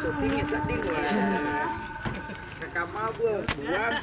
syutingnya sedih wah. Kakak mabuk buang.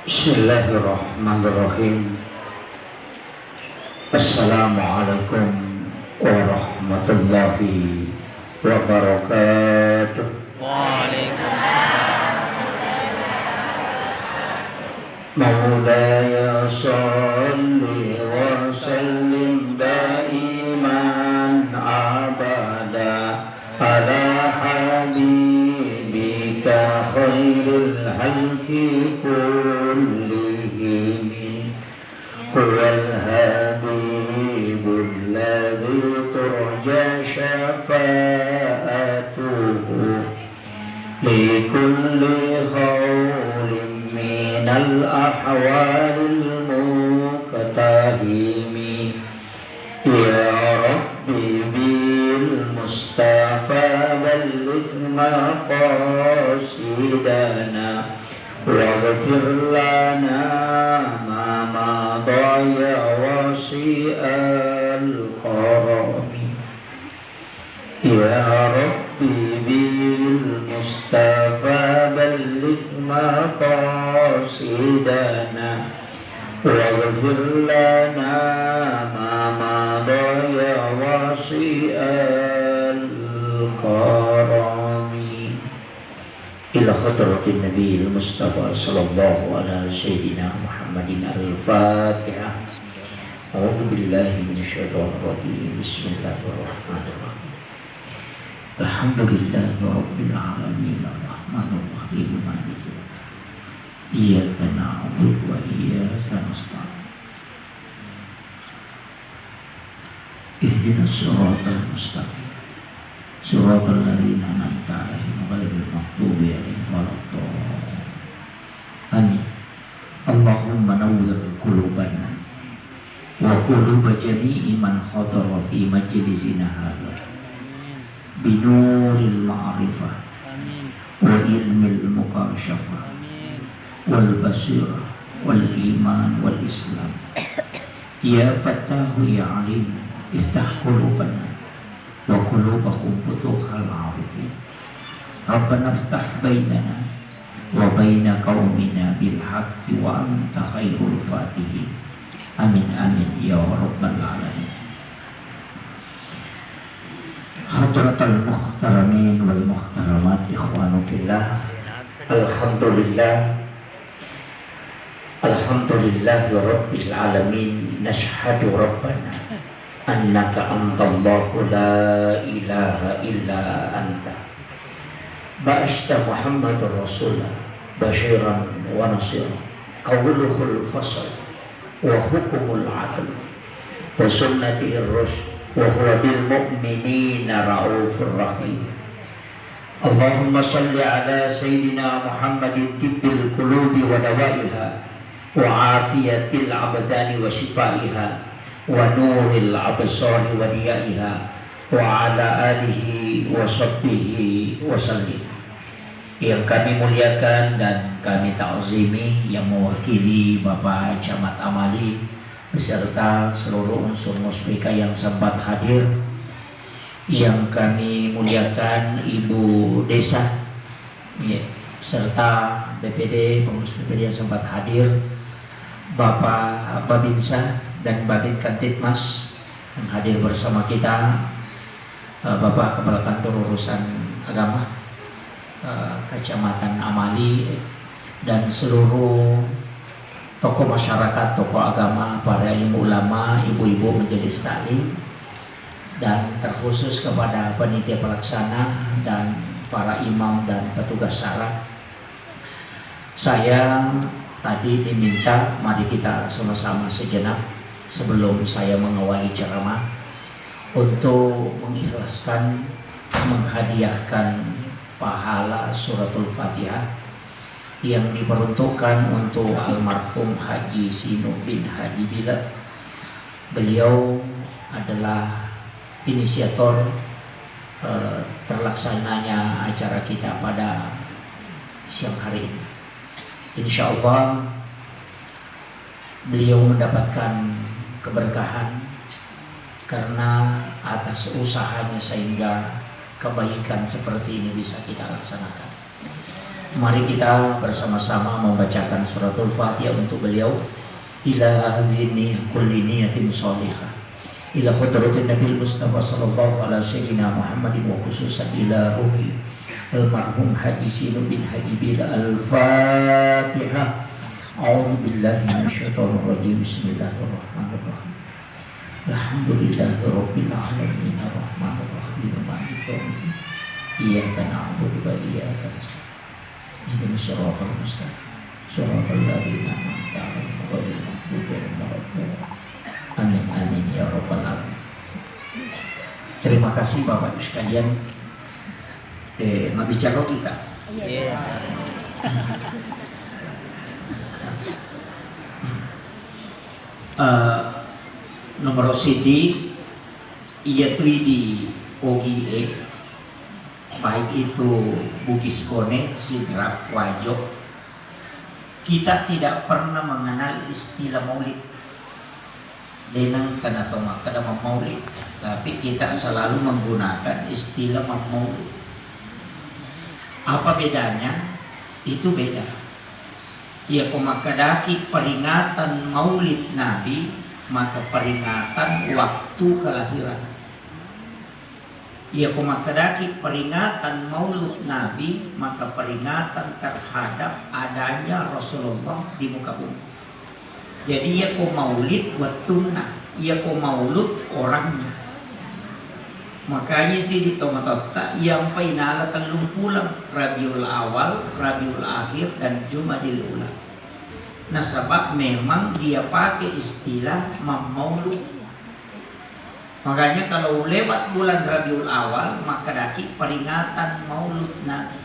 Bismillahirrahmanirrahim. Assalamualaikum warahmatullahi wabarakatuh. Waalaikumsalam. Maulaya sholli wa sallim daiman abada ala habibika khairul halqi kullihim huwal habibul ladzi turja syafa'atuhu likulli khawlin minal ahwalil muqtahimi ya rabbi bil mustafa balligh maqasidana waghfir lana ma madaya wasi'al qarami ya rabbi bil mustafa balligh maqasidana waghfir lana ma madaya wasi'al qarami ila hadratin nabiyil mustafa sallallahu ala sayyidina Muhammadin al-Fatihah. A'udzu billahi minasyaitonir rajim. Bismillahirrahmanirrahim. Alhamdulillahi rabbil alamin arrahmanir rahim maliki iyyaka na'budu wa iyyaka nasta'in. Ihdinas siratal mustaqim. Siratal ladzina an'amta 'alaihim ghairil maghdubi 'alaihim waladdallin. Amin. Allahumma nawwir qulubana wa quluba jami'i man hadara fi majlisina hadha binuril ma'rifah wa ilmil mukashafah wal basirah wal iman wal islam. Ya Fattahu ya Alim, iftah qulubana wa qulubahum futuhal arifin. Rabbana iftah bainana wa baina qaumina bil haqqi wa anta khairul fatihin. Amin amin ya rabbal alamin. Hadratal muhtaramin wal muhtaramat, ikhwanu fillah. Alhamdulillahi rabbil alamin. Nashhadu rabbana annaka antallahu la ilaha illa anta ba'asta Muhammadur Rasulullah basyiran wa nasiran qawluhul fasl wa hukumul adl wa sunnatihir rusyd wa huwa bil mu'minina raufur rahim. Allahumma salli ala sayyidina Muhammadin tibbil qulubi wa dawaiha wa afiyatil abdani wa shifaiha wa nuril absari wa diyaiha wa ala alihi wa sahbihi wa sallim. Yang kami muliakan dan kami ta'zimi, yang mewakili Bapak Camat Amali beserta seluruh unsur muspika yang sempat hadir, yang kami muliakan Ibu Desa serta BPD, pengurus BPD yang sempat hadir, Bapak Babinsa dan Babin Kantipmas yang hadir bersama kita, Bapak Kepala Kantor Urusan Agama Kecamatan Amali, dan seluruh tokoh masyarakat, tokoh agama, para ilmu ulama, ibu-ibu majelis taklim, dan terkhusus kepada panitia pelaksana dan para imam dan petugas syara. Saya tadi diminta mari kita sama-sama sejenak sebelum saya mengawali ceramah untuk mengikhlaskan, menghadiahkan pahala suratul Fatihah yang diperuntukkan untuk almarhum Haji Sinu bin Haji Bila. Beliau adalah inisiator terlaksananya acara kita pada siang hari ini. Insya Allah beliau mendapatkan keberkahan karena atas usahanya sehingga kebaikan seperti ini bisa kita laksanakan. Mari kita bersama-sama membacakan suratul Fatihah untuk beliau. Ila azini kulli niyatin sholihah ila khudratin Nabi Mustafa sallallahu alaihi sayyidina Muhammadin wa khususan ila ruhi almarhum Haji Sinu bin Haji Bila. Al-Fatihah. A'udzu billahi minasyaitonir rajim. Bismillahirrahmanirrahim. Alhamdulillahi rabbil alamin arrahmanir rahim maliki yaumiddin. Iyyaka na'budu wa iyyaka nasta'in. Ihdinas siratal mustaqim. Siratal ladzina an'amta 'alaihim ghairil maghdubi 'alaihim waladdallin. Amin amin ya rabbal alamin. Terima kasih Bapak Ibu sekalian. Bicara logika. Nomor CD iya di OGE, baik itu Bugis Kone, Sidrap, Wajok. Kita tidak pernah mengenal istilah maulid denang kana tomak kada maulid, tapi kita selalu menggunakan istilah maulid. Apa bedanya? Itu beda. Ya komakadaki peringatan maulid Nabi, maka peringatan waktu kelahiran. Ya komakadaki peringatan maulud Nabi, maka peringatan terhadap adanya Rasulullah di muka bumi. Jadi ya ko maulid waktuna, ya ko maulud orangnya. Makanya itu di tomatota yang painala telung pulang Rabiul Awal, Rabiul Akhir, dan Jumadil Ula. Nah sebab memang dia pakai istilah mamaulud. Makanya kalau lewat bulan Rabiul Awal maka daki peringatan maulud Nabi.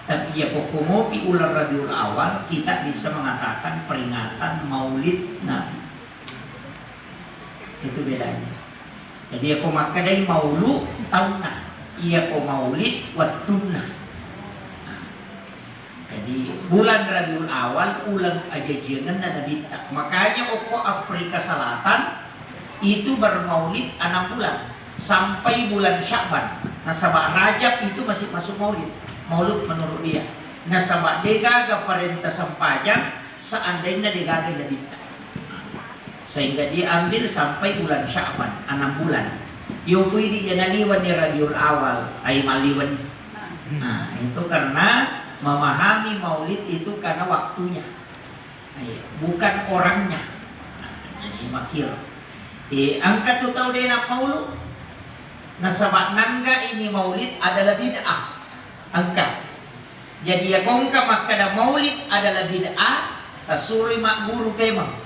Tapi ya kokomopi ular Rabiul Awal kita bisa mengatakan peringatan Maulid Nabi. Itu bedanya. Jadi ya komakadai maulu tauna, iya ko Maulid watuna. Jadi bulan Rabiul Awal ulang aja jangan ada dita. Makanya oko Afrika Selatan itu bermaulid 6 bulan sampai bulan Sya'ban. Nah sabak Rajab itu masih masuk maulid. Maulud menurut dia. Nah sabak degaga perintah sampajang seandainya degaga dita. Sehingga dia ambil sampai bulan Sya'ban 6 bulan. Yopui di janaliwan di Rabiul Awal ay maliwan. Nah itu karena memahami maulid itu karena waktunya, bukan orangnya. Jadi makir. Angkat tu tahu dia nak maulud. Nasabak nangga ini maulid adalah bid'ah. Angkat. Jadi ya kongka makada maulid adalah bid'ah. Tasuri mak guru memang.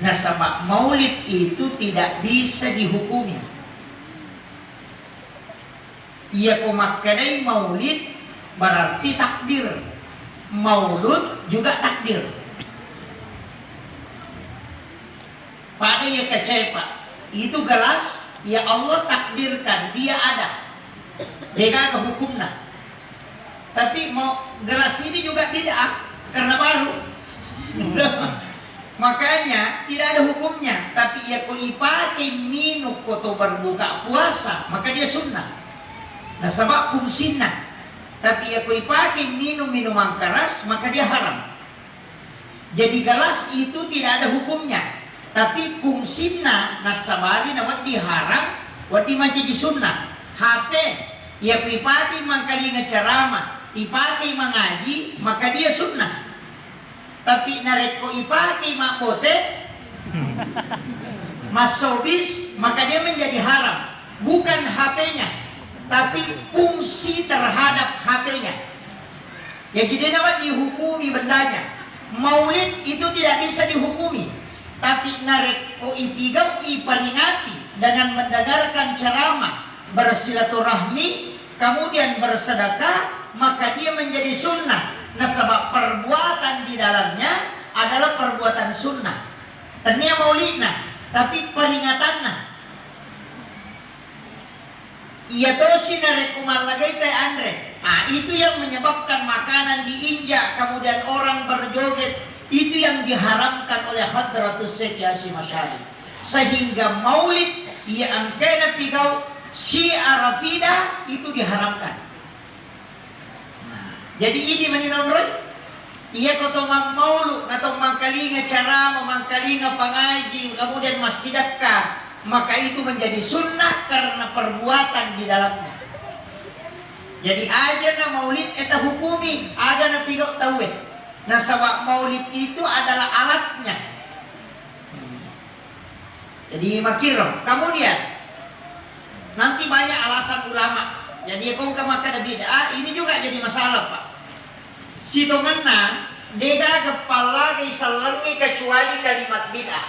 Nasabak maulid itu tidak bisa dihukumi. Ia ko makadai maulid berarti takdir. Maulud juga takdir. Pada ya kecai Pak, itu gelas ya Allah takdirkan dia ada. Dia ke hukumnya. Tapi mau gelas ini juga bid'ah karena baru. Makanya tidak ada hukumnya. Tapi ya ko ipake minum koto berbuka puasa, maka dia sunnah. Nah sebab fungsinya. Tapi aku ipakai minum minuman keras maka dia haram. Jadi gelas itu tidak ada hukumnya. Tapi fungsinya nasabari nama diharam, wadi manci sunnah. Hati, ya aku ipakai mangkali ngecerama, ipakai mengaji maka dia sunnah. Tapi nareko ipakai makbote, masobis maka dia menjadi haram. Bukan HP-nya. Tapi fungsi terhadap HP-nya. Ya jadi dapat dihukumi bendanya. Maulid itu tidak bisa dihukumi. Tapi narek ko ipigau iperingati dengan mendengarkan ceramah, bersilaturahmi, kemudian bersedekah, maka dia menjadi sunnah. Nah sebab perbuatan di dalamnya adalah perbuatan sunnah. Ternyata maulidnya, tapi peringatannya. Iya toh si narekuman lagi teh Andre. Nah itu yang menyebabkan makanan diinjak, kemudian orang berjoget. Itu yang diharamkan oleh Hadratus Syekh Hasyim Asy'ari. Sehingga maulid ia angkena pigau Syiah Rafidah itu diharamkan. Nah, jadi ini meninonroy. Ia koto mang maulud atau mangkalinga cara mangkalinga pangaji kemudian masjidakah. Maka itu menjadi sunnah karena perbuatan di dalamnya. Jadi aja na maulid eta hukumi, ada na pigau tawe. Nah sabab maulid itu adalah alatnya. Jadi makiro. Kemudian nanti banyak alasan ulama. Jadi kong maka bid'ah ini juga jadi masalah Pak. Si tongana dega kepala isalangi kecuali kalimat bid'ah.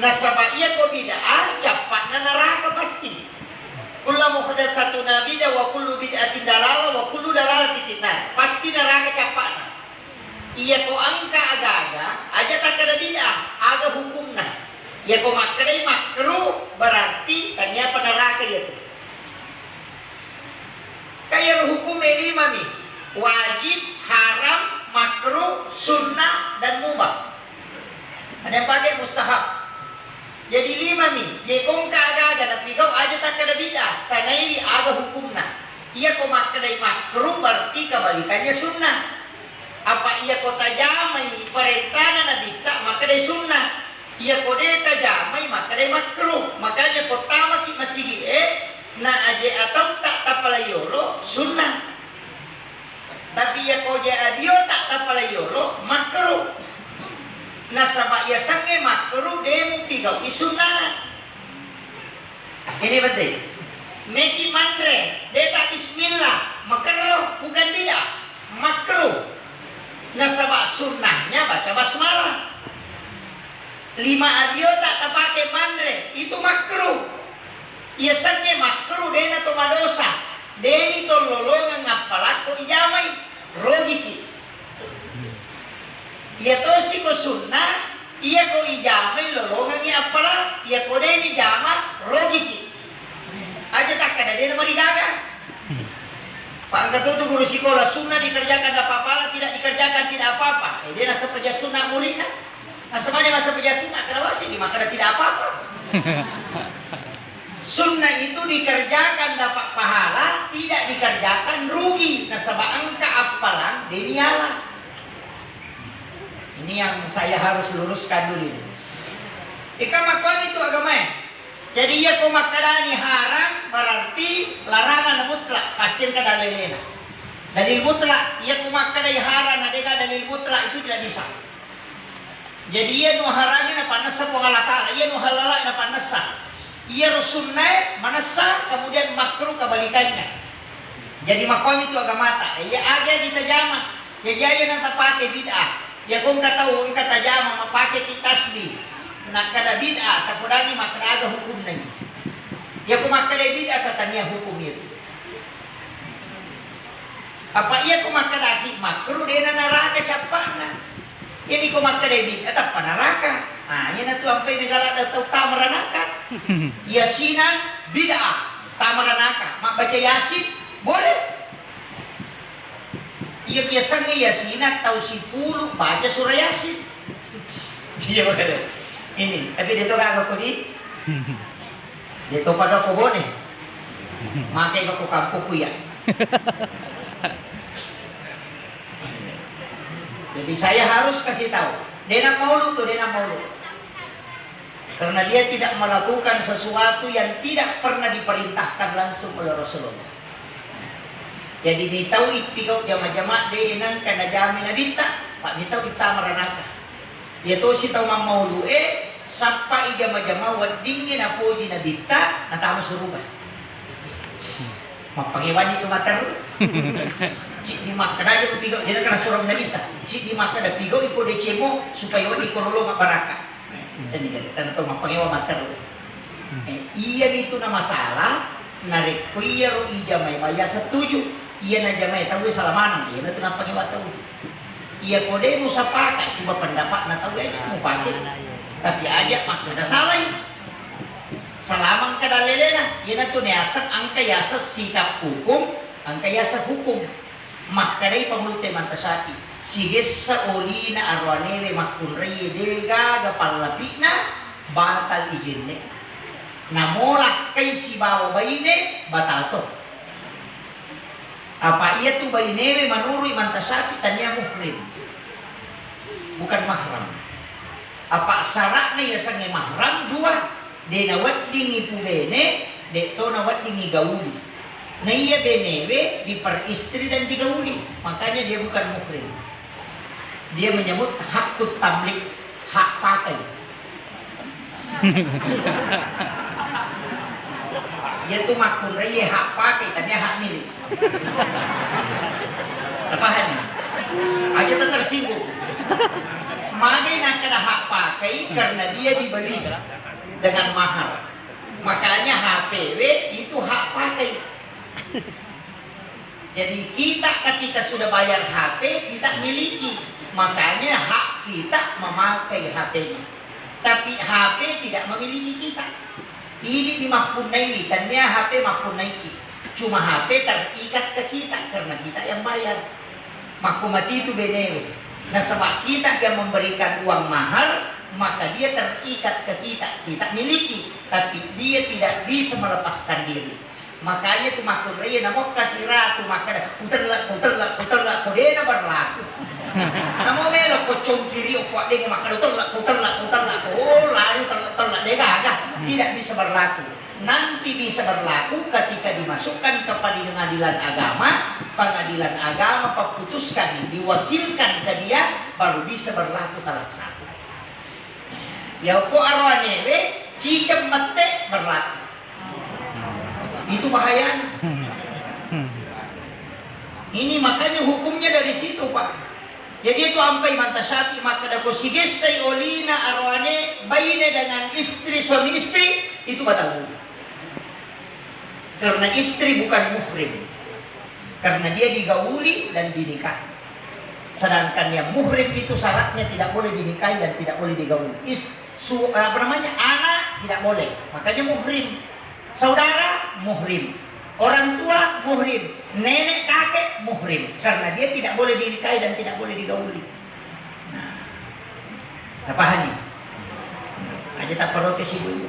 Nah sama iya kok bid'ah capatnya neraka pasti. Kullu muhdatsatun bid'ah wa kullu bid'atin dalalah wa kullu dalalatin fitnah. Pasti neraka capatnya. Iya kok angka aga-aga aja tak ada bid'ah, ada hukumnya. Ya kok makruh makruh berarti ternyata neraka itu. Kayak hukum 5 nih. Wajib, haram, makruh, sunnah dan mubah. Ada yang pakai mustahab. Jadi 5 nih, jekong kagak tapi kau aja tak ada bid'ah, karena ini ada hukumnya. Ia kau maknai makruh berarti kebalikannya sunnah. Apa ia kau tajamai perintah nabi tak maka dari sunnah. Ia kau dia tajamai maka dari makruh. Makanya kau tamat masih na aja atau tak tapalayolo sunnah. Tapi ia kau dia adio tak tapalayolo makruh. Nah sama ia sange makruh demu pigau isunah. Ini penting. Meki mandre, deta bismillah, makruh bukan tidak, makruh. Nah sama sunnahnya baca basmalah. 5 adio tak terpakai mandre, itu makruh. Ia sange makruh dena toma dosa. deni tololongan ngapalako ijamay rogiki. Iya to si ko sunnah, iya ko ijamay lolongan ni apala, iya ko deni jama rogiki. Aja tak kada deni marigaga. Pangkat itu guru sekolah sunnah dikerjakan apa-apa, tidak dikerjakan tidak apa-apa. Dia nasa peja sunnah muridnya. Asamanya masa peja sunnah kenapa sih dimakan tidak apa-apa. Sunnah itu dikerjakan dapat pahala, tidak dikerjakan rugi. Nasabah angka apalan deniala. Ini yang saya harus luruskan dulu. Ikamakon itu agama. Jadi ia komakadani haram berarti larangan mutlak pasti kada lelena. Dalil mutlak ia komakadai haram adega dalil mutlak itu tidak bisa. Jadi ia nu haramnya apa nasa po Allah Taala, ia nu halala apa nasa. Ia sunnah manasa kemudian makruh kebalikannya. Jadi makom itu agama ta. Ia aja ditajama. Jadi aja nang pakai bid'ah. Ya kung katahu kata jama mapake tasbih. Nak kada bid'ah tapodani maka ada hukum na. Ya kung makada bid'ah katanya hukum itu. Apa iya kung makadaki makruh dia na neraka capana. Ini kung makada bid'ah tap neraka. Ah, yan na tu ang pinagala daw tamaranaka. Yasinan bid'ah tamaranaka. Mabaca yasin boleh. Iya biasanya yasinan tahu si puluh baca surah yasin. Iya makanya. Ini, tapi dito ka ako di. Dito pag ako bone. Makai ako kampo kuya. Jadi saya harus kasih tahu. Dia maulu tuh, dia maulu. Karena dia tidak melakukan sesuatu yang tidak pernah diperintahkan langsung oleh Rasulullah. Jadi ditahu ipikaw jama-jama dia inan kana jami na dita. Pak ditahu itamaranaga. Dia to si tahu maulu sampai jama-jama wadingin na po di na dita natama surubah. Mapangiwan itu mater. Cik di maka na yung pigaw dia kana surang na dita. Cik di maka na pigaw ipo de chemo supaya wadi korolo baraka. Ini kan to mapangiwan mater. Iya itu na masalah narik kuya ro ijamay maya setuju. Iya na jamay tahu salamanan iya na tunang pangiwan tahu. Iya kode mo sa pakai sebab pendapat na tahu aja mo pakai. Tapi aja makna salah. Salamang kadalelena, yan ito niyasak ang kayasa sikap hukum, ang kayasa hukum. Makkaday pangulute mantasati. Sige sa oli na arwanewe makunreye dega gapalapi na batal ijinne. Namolak kay si bawa bayine batal to. Apa iya tu bayinewe manurui mantasati tanya muhrim. Bukan mahram. Apa syaratnya ya sange mahram dua. De nawat dingi pubene, de to nawat dingi gauli. Nah iya benewe diperistri dan digauli. Makanya dia bukan muhrim. Dia menyebut hakut tamlik, hak pakai. Dia tuh makun raya hak pakai, tadinya hak milik. Paham? Aja tak tersinggung. Magai nak kena hak pakai karena dia dibeli dengan mahar. Makanya HPW itu hak pakai. Jadi kita ketika sudah bayar HP kita miliki. Makanya hak kita memakai HP-nya. Tapi HP tidak memiliki kita. Ini dimapunai tanya HP mapunai. Cuma HP terikat ke kita karena kita yang bayar. Makumati itu benewe. Nah sebab kita yang memberikan uang mahal, maka dia terikat ke kita, kita miliki, tapi dia tidak bisa melepaskan diri. Makanya tu makun raya namo kasih ratu maka uterlak kodena berlaku. Namo melo kocong kiri kuat dengan maka uterlak oh lalu uterlak dia gagah tidak bisa berlaku. Nanti bisa berlaku ketika dimasukkan ke pengadilan agama memutuskan diwakilkan ke dia baru bisa berlaku talak satu. Ya ko arwanewe cicem mete berlaku. Itu bahayanya. Ini makanya hukumnya dari situ, Pak. Jadi itu ampai mantasati maka dako sigesay olina arwane bayine dengan istri suami istri itu batal. Karena istri bukan muhrim. Karena dia digauli dan dinikahi. Sedangkan yang muhrim itu syaratnya tidak boleh dinikahi dan tidak boleh digauli. Anak tidak boleh. Makanya muhrim. Saudara muhrim. Orang tua muhrim. Nenek kakek muhrim. Karena dia tidak boleh dinikahi dan tidak boleh digauli. Nah, pahami? Aja tak protes ibu.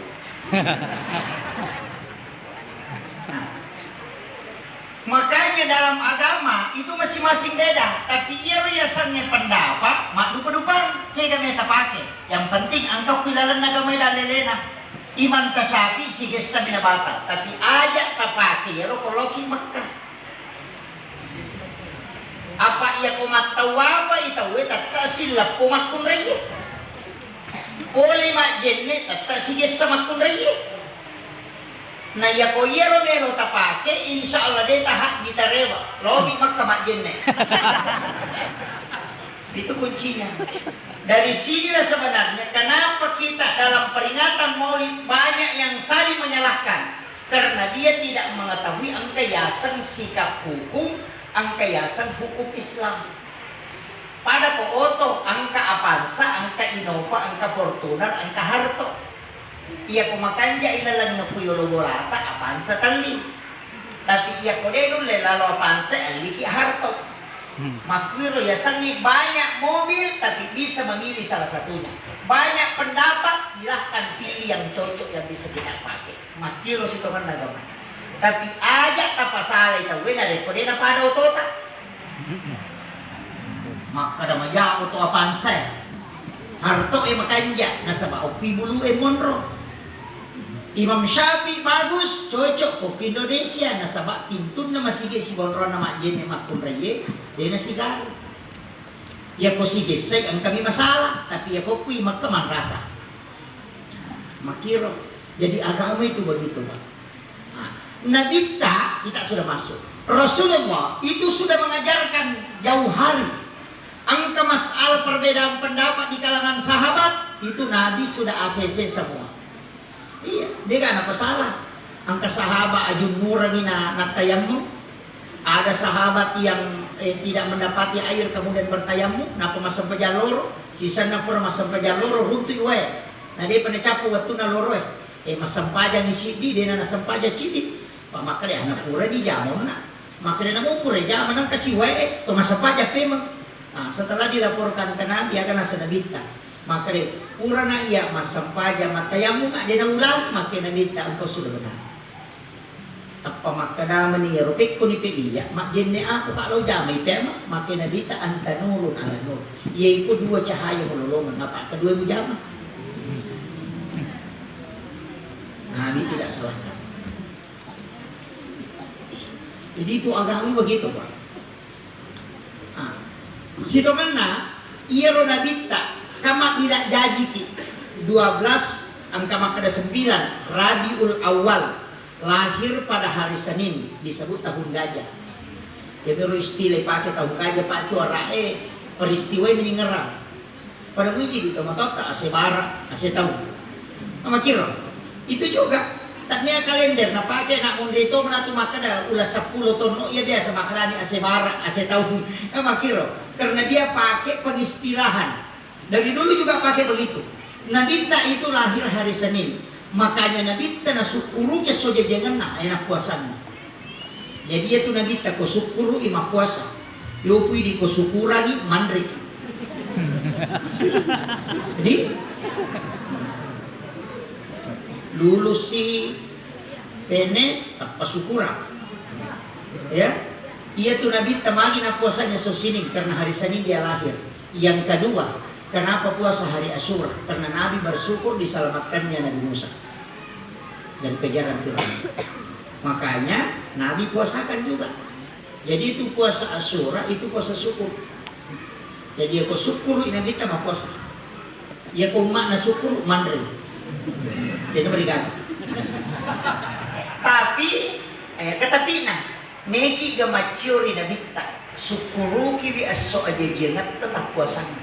Makanya dalam agama itu masing-masing beda. Tapi ia riasannya pendapat, mak dupa-dupa, kayak kami tak pakai. Yang penting engkau pilalan agama dan lelena. Iman tasaki si gesa binabata. Tapi ajak tak pakai, ya rokoloki Makkah. Apa ia komat tahu apa itawe tak silap komat kun raya. Boleh mak jenne tak si gesa mak kun raya. Nah ya ko iya romelo tapake, insya Allah dia tahak kita rewa. Lobi Makkah mak jenne. Itu kuncinya. Dari sinilah sebenarnya kenapa kita dalam peringatan Maulid banyak yang saling menyalahkan. Karena dia tidak mengetahui angkayasan sikap hukum, angkayasan hukum Islam. Pada ko oto, angka Avanza, angka Innova, angka Fortuner, angka Harto. Ia kumakanja inalannya kuyolo bolata Avanza tali. Tapi ia kodeno lelalo Avanza aliki Harto. Makwiro ya sangi banyak mobil tapi bisa memilih salah satunya. Banyak pendapat, silahkan pilih yang cocok yang bisa kita pakai. Makwiro situ kan agama. Tapi ajak apa salah itu wena deh kodena pada otota. Maka ada majak oto Avanza. Harto makanja nasaba opi bulu monro. Imam Syafi'i bagus, cocok kok Indonesia nasabak pintun na masige si bonro na majene makun raye, dia nasi garu. Ya ko sige say ang kami masalah, tapi ya ko kui magkaman rasa. Makiro. Jadi agama itu begitu, Pak. Nah, kita sudah masuk. Rasulullah itu sudah mengajarkan jauh hari. Angka masalah perbedaan pendapat di kalangan sahabat itu Nabi sudah ACC semua. Iya, dia kan apa salah? Angka sahabat ajun murang na tayamum. Ada sahabat yang tidak mendapati air kemudian bertayamum, napa masam pajaloro, sisa na pura masam pajaloro runtu iwe. Nah dia pada capu waktu na loro masam paja ni sidi, dia na sampaja cidi. Pak maka dia anak pura di jamon na. Maka dia namu pura jamon nang kasih wae, masam paja pemang. Nah, setelah dilaporkan ke Nabi akan nasa nabita. Maka dia pura na iya masam paja matayamu nggak dia na ulang, maka nabita engkau sudah benar. Apa maka naman niya rupik ko ni piya mak jenne ako kalau jamay tema maka nabita anta nurun ala nur. Iya ko dua cahaya melolongan apa kedua mu jama. Nabi tidak salahkan. Jadi itu agama begitu, Pak. Sito mana iya ro nabita kama tidak jaji ki 12 angka makada 9 Rabiul Awal lahir pada hari Senin disebut tahun gajah. Jadi ro istilah pakai tahun gajah pak itu rae peristiwa menyerang. Pada muji di tomatota ase bara ase tahu. Ama kiro. Itu juga taknya kalender na pakai nak undrito menatu makada ulah 10 tono ya biasa makarani ase bara ase tahu. Ama kiro. Karena dia pakai pengistilahan. Dari dulu juga pakai begitu. Nabita itu lahir hari Senin. Makanya Nabita na sukuru ke soja jangan na enak puasanya. Jadi itu Nabita ko sukuru ima puasa. Yopui di ko sukurani mandrik. Jadi lulus si penes apa sukura. Ya. Ia tuh Nabi tamagi na puasanya sosining karena hari Senin dia lahir. Yang kedua, kenapa puasa hari Asyura? Karena Nabi bersyukur diselamatkannya Nabi Musa dari kejaran Firaun. Makanya Nabi puasakan juga. Jadi itu puasa Asyura itu puasa syukur. Jadi aku syukur Nabi tambah puasa. Ya ko makna syukur mandri. Itu berikan. Tapi kata pina Meki gamacuri na bitta, sukuruki bi aso aja jengat tetap puasanya.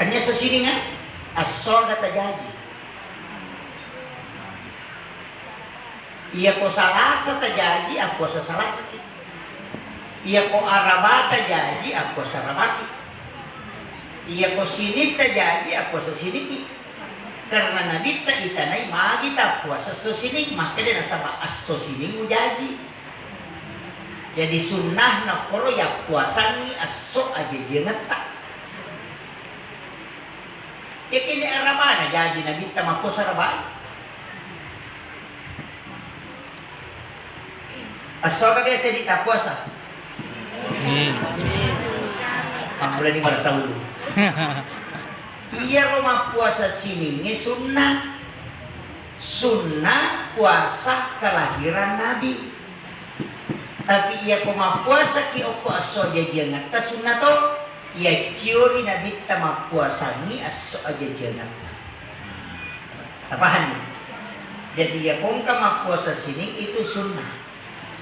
Hanya sesini kan, aso kata jadi. Iya ko salasa terjadi aku sa salasa ki. Iya ko araba terjadi aku sa arabaki. Iya ko sinik terjadi aku sa siniki. Karena nabi ta itanay magita puasa so sinik maka dia nasaba aso sining ujaji. Jadi sunnah na poro ya puasa ni aso aja dia ngetak. Ya kini araba na jadi nabi ta mapuasa araba. Aso ka biasa di puasa. Mulai di masa dulu. Iya Roma puasa sini ini sunnah. Sunnah puasa kelahiran Nabi. Tapi iya koma puasa ki oko aso aja ngata sunnah to. Iya ciori Nabi tama puasa ni aso aja ngata. Apaan nih? Jadi ya kong kama puasa sini itu sunnah.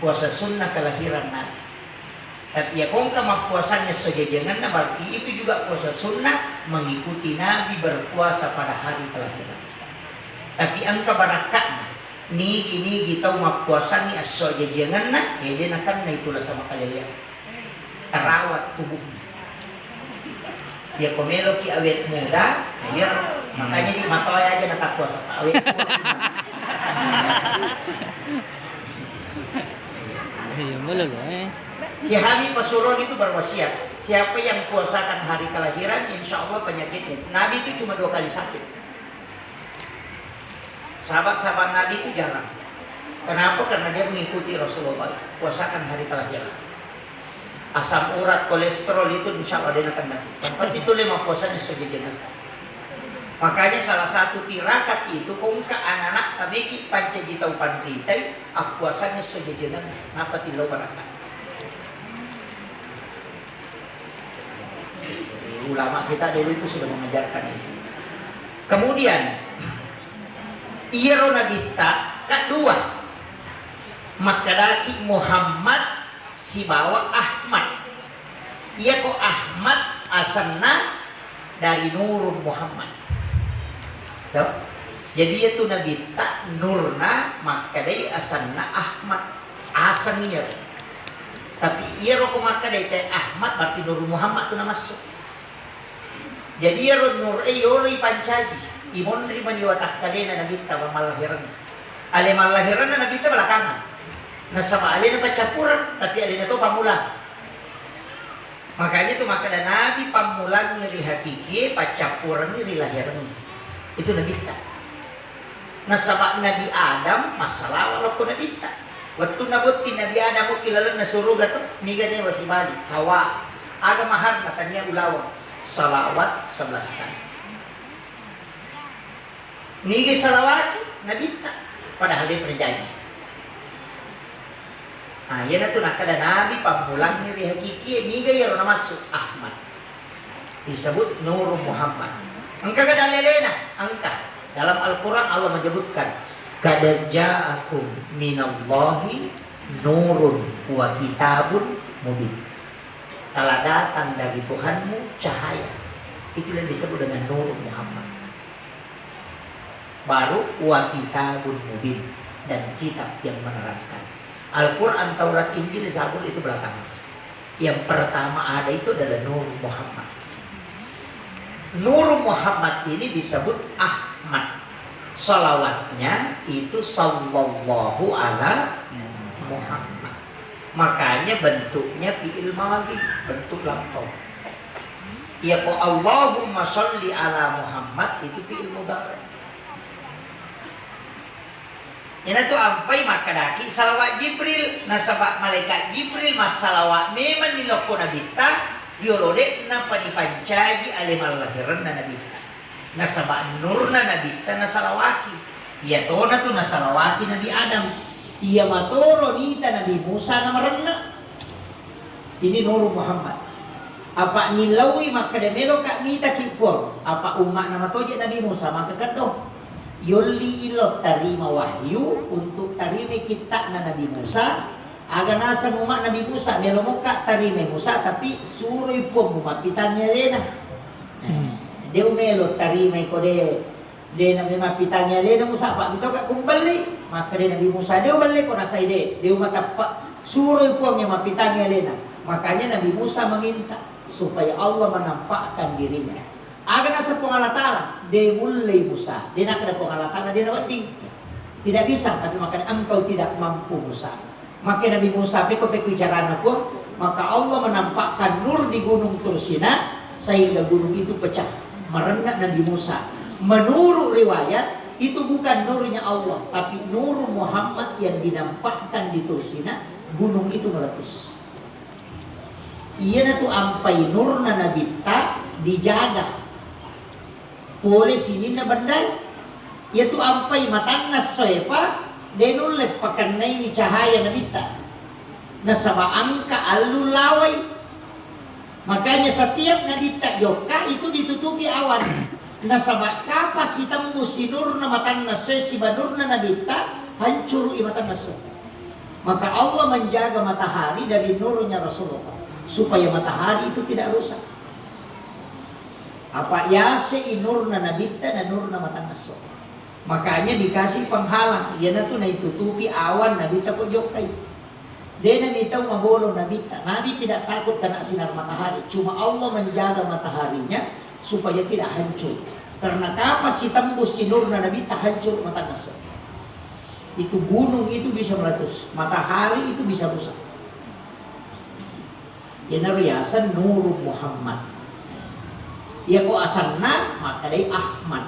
Puasa sunnah kelahiran Nabi. Tapi ya kong kama puasanya sejajangan na berarti itu juga puasa sunnah mengikuti Nabi berpuasa pada hari kelahiran. Tapi angka barakatnya nigi tahu mak puasa ni aso jajangan na dia akan na itulah sama kalian terawat tubuhnya. Dia komelo ki awet muda, ya makanya di matoy aja nak puasa awet muda. Iya boleh eh. Ki Habib Pasuruan itu berwasiat, siapa yang puasakan hari kelahiran, insya Allah penyakitnya. Nabi itu cuma 2 kali sakit. Sahabat-sahabat Nabi itu jarang. Kenapa? Karena dia mengikuti Rasulullah. Puasakan hari kelahiran. Asam urat, kolesterol itu insya Allah dia akan mati. Tempat itu 5 puasanya sudah jenazah. Makanya salah satu tirakat itu kung ka anak-anak tabiki pancajita upan ritai, puasanya sudah jenazah. Napa tilaw barakat. Ulama kita dulu itu sudah mengajarkan ini. Kemudian iro nabita kedua makadaki Muhammad si bawa Ahmad. Ia ko Ahmad asalna dari Nur Muhammad. Tuh. Jadi itu nabita Nurna makadai asalna Ahmad asalnya. Tapi iro ko makadai teh Ahmad berarti Nur Muhammad tu nama masuk. Jadi ya Nur yoloy pancaji imon ri maniwatak kalena nabita malahiran. Ale malahiran na nabita belakangan. Nasama ale na pacapuran tapi ale na to pamulang. Makanya itu maka ada nabi pamulang ni ri hakiki pacapuran ni ri lahiran. Itu nabita. Nasama Nabi Adam masalah walaupun nabita. Waktu nabuti Nabi Adam ko kilala na suruga to niga dia masih balik Hawa. Aga mahar na tanya ulawang. Salawat 11 kali. Nigi salawat nabita padahal dia pernah janji. Yan itu nak ada nabi pamulang ni hakiki niga ya rona masuk Ahmad. Disebut Nur Muhammad. Angka kada lelena, angka. Dalam Al-Qur'an Allah menyebutkan qad ja'akum minallahi nurun wa kitabun mubin. Telah datang dari Tuhanmu cahaya. Itu yang disebut dengan Nur Muhammad. Baru wa kitabun mubin dan kitab yang menerangkan. Al-Quran, Taurat, Injil, Zabur itu belakangan. Yang pertama ada itu adalah Nur Muhammad. Nur Muhammad ini disebut Ahmad. Salawatnya itu sallallahu ala Muhammad. Makanya bentuknya fi'il madhi, bentuk lampau. Ya ko Allahumma sholli ala Muhammad itu fi'il mudhari. Yana tu ampai makadaki salawat Jibril nasabak malaikat Jibril mas salawat memang niloko nabita yolode na panipancaji alimal lahiran na nabita nasabak nurna nabita na salawaki ya tona tu na salawaki Nabi Adam. Ia matoro nita Nabi Musa na maranna. Ini Nur Muhammad. Apa nilawi maka demelo kak mita kipur. Apa umat nama toje Nabi Musa maka kado. Yoli ilot tarima wahyu untuk tarime kita na Nabi Musa. Aga nasa umat Nabi Musa melo muka tarime Musa tapi suruh pun umat pitanya lena. Dia melo tarime kode Dia Nabi mapitanya dia Musa pak bito ka kumbali. Maka dia Nabi Musa dia balik ko nasa ide. Dia matapak suruh puang yang mapitanya lena. Makanya Nabi Musa meminta supaya Allah menampakkan dirinya. Aga nasa pengalatala, dia mulai Musa. Dia nak ada pengalatala dia nawating. Tidak bisa, tapi makanya engkau tidak mampu Musa. Maka Nabi Musa peko-peko carana pun, maka Allah menampakkan nur di gunung Tursina sehingga gunung itu pecah. Merendah Nabi Musa. Menurut riwayat itu bukan nurnya Allah, tapi nur Muhammad yang dinampakkan di Tursina, gunung itu meletus. Ia tu ampai nurna Nabi tak dijaga. Oleh sini na bandai. Ia tu ampai matangas soepa denulet pakanay ni cahaya Nabi tak. Nasaba angka alul laway. Makanya setiap Nabi tak joka itu ditutupi awan. Nasaba kapas si tembus si nur na matangas soe si banur na Nabi tak hancur i matangas soe. Maka Allah menjaga matahari dari nurnya Rasulullah supaya matahari itu tidak rusak. Apa yase inurna nabita dan nurna matangaso. Makanya dikasih penghalang. Ia tu na itutupi awan nabita ko jokai. Dia nabita mabolo nabita. Nabi tidak takut kena sinar matahari. Cuma Allah menjaga mataharinya supaya tidak hancur. Karena kapas si tembus si nurna nabita hancur matangaso. Itu gunung itu bisa meletus. Matahari itu bisa rusak. Ia riasan Nur Muhammad. Ia ko asanna maka day Ahmad.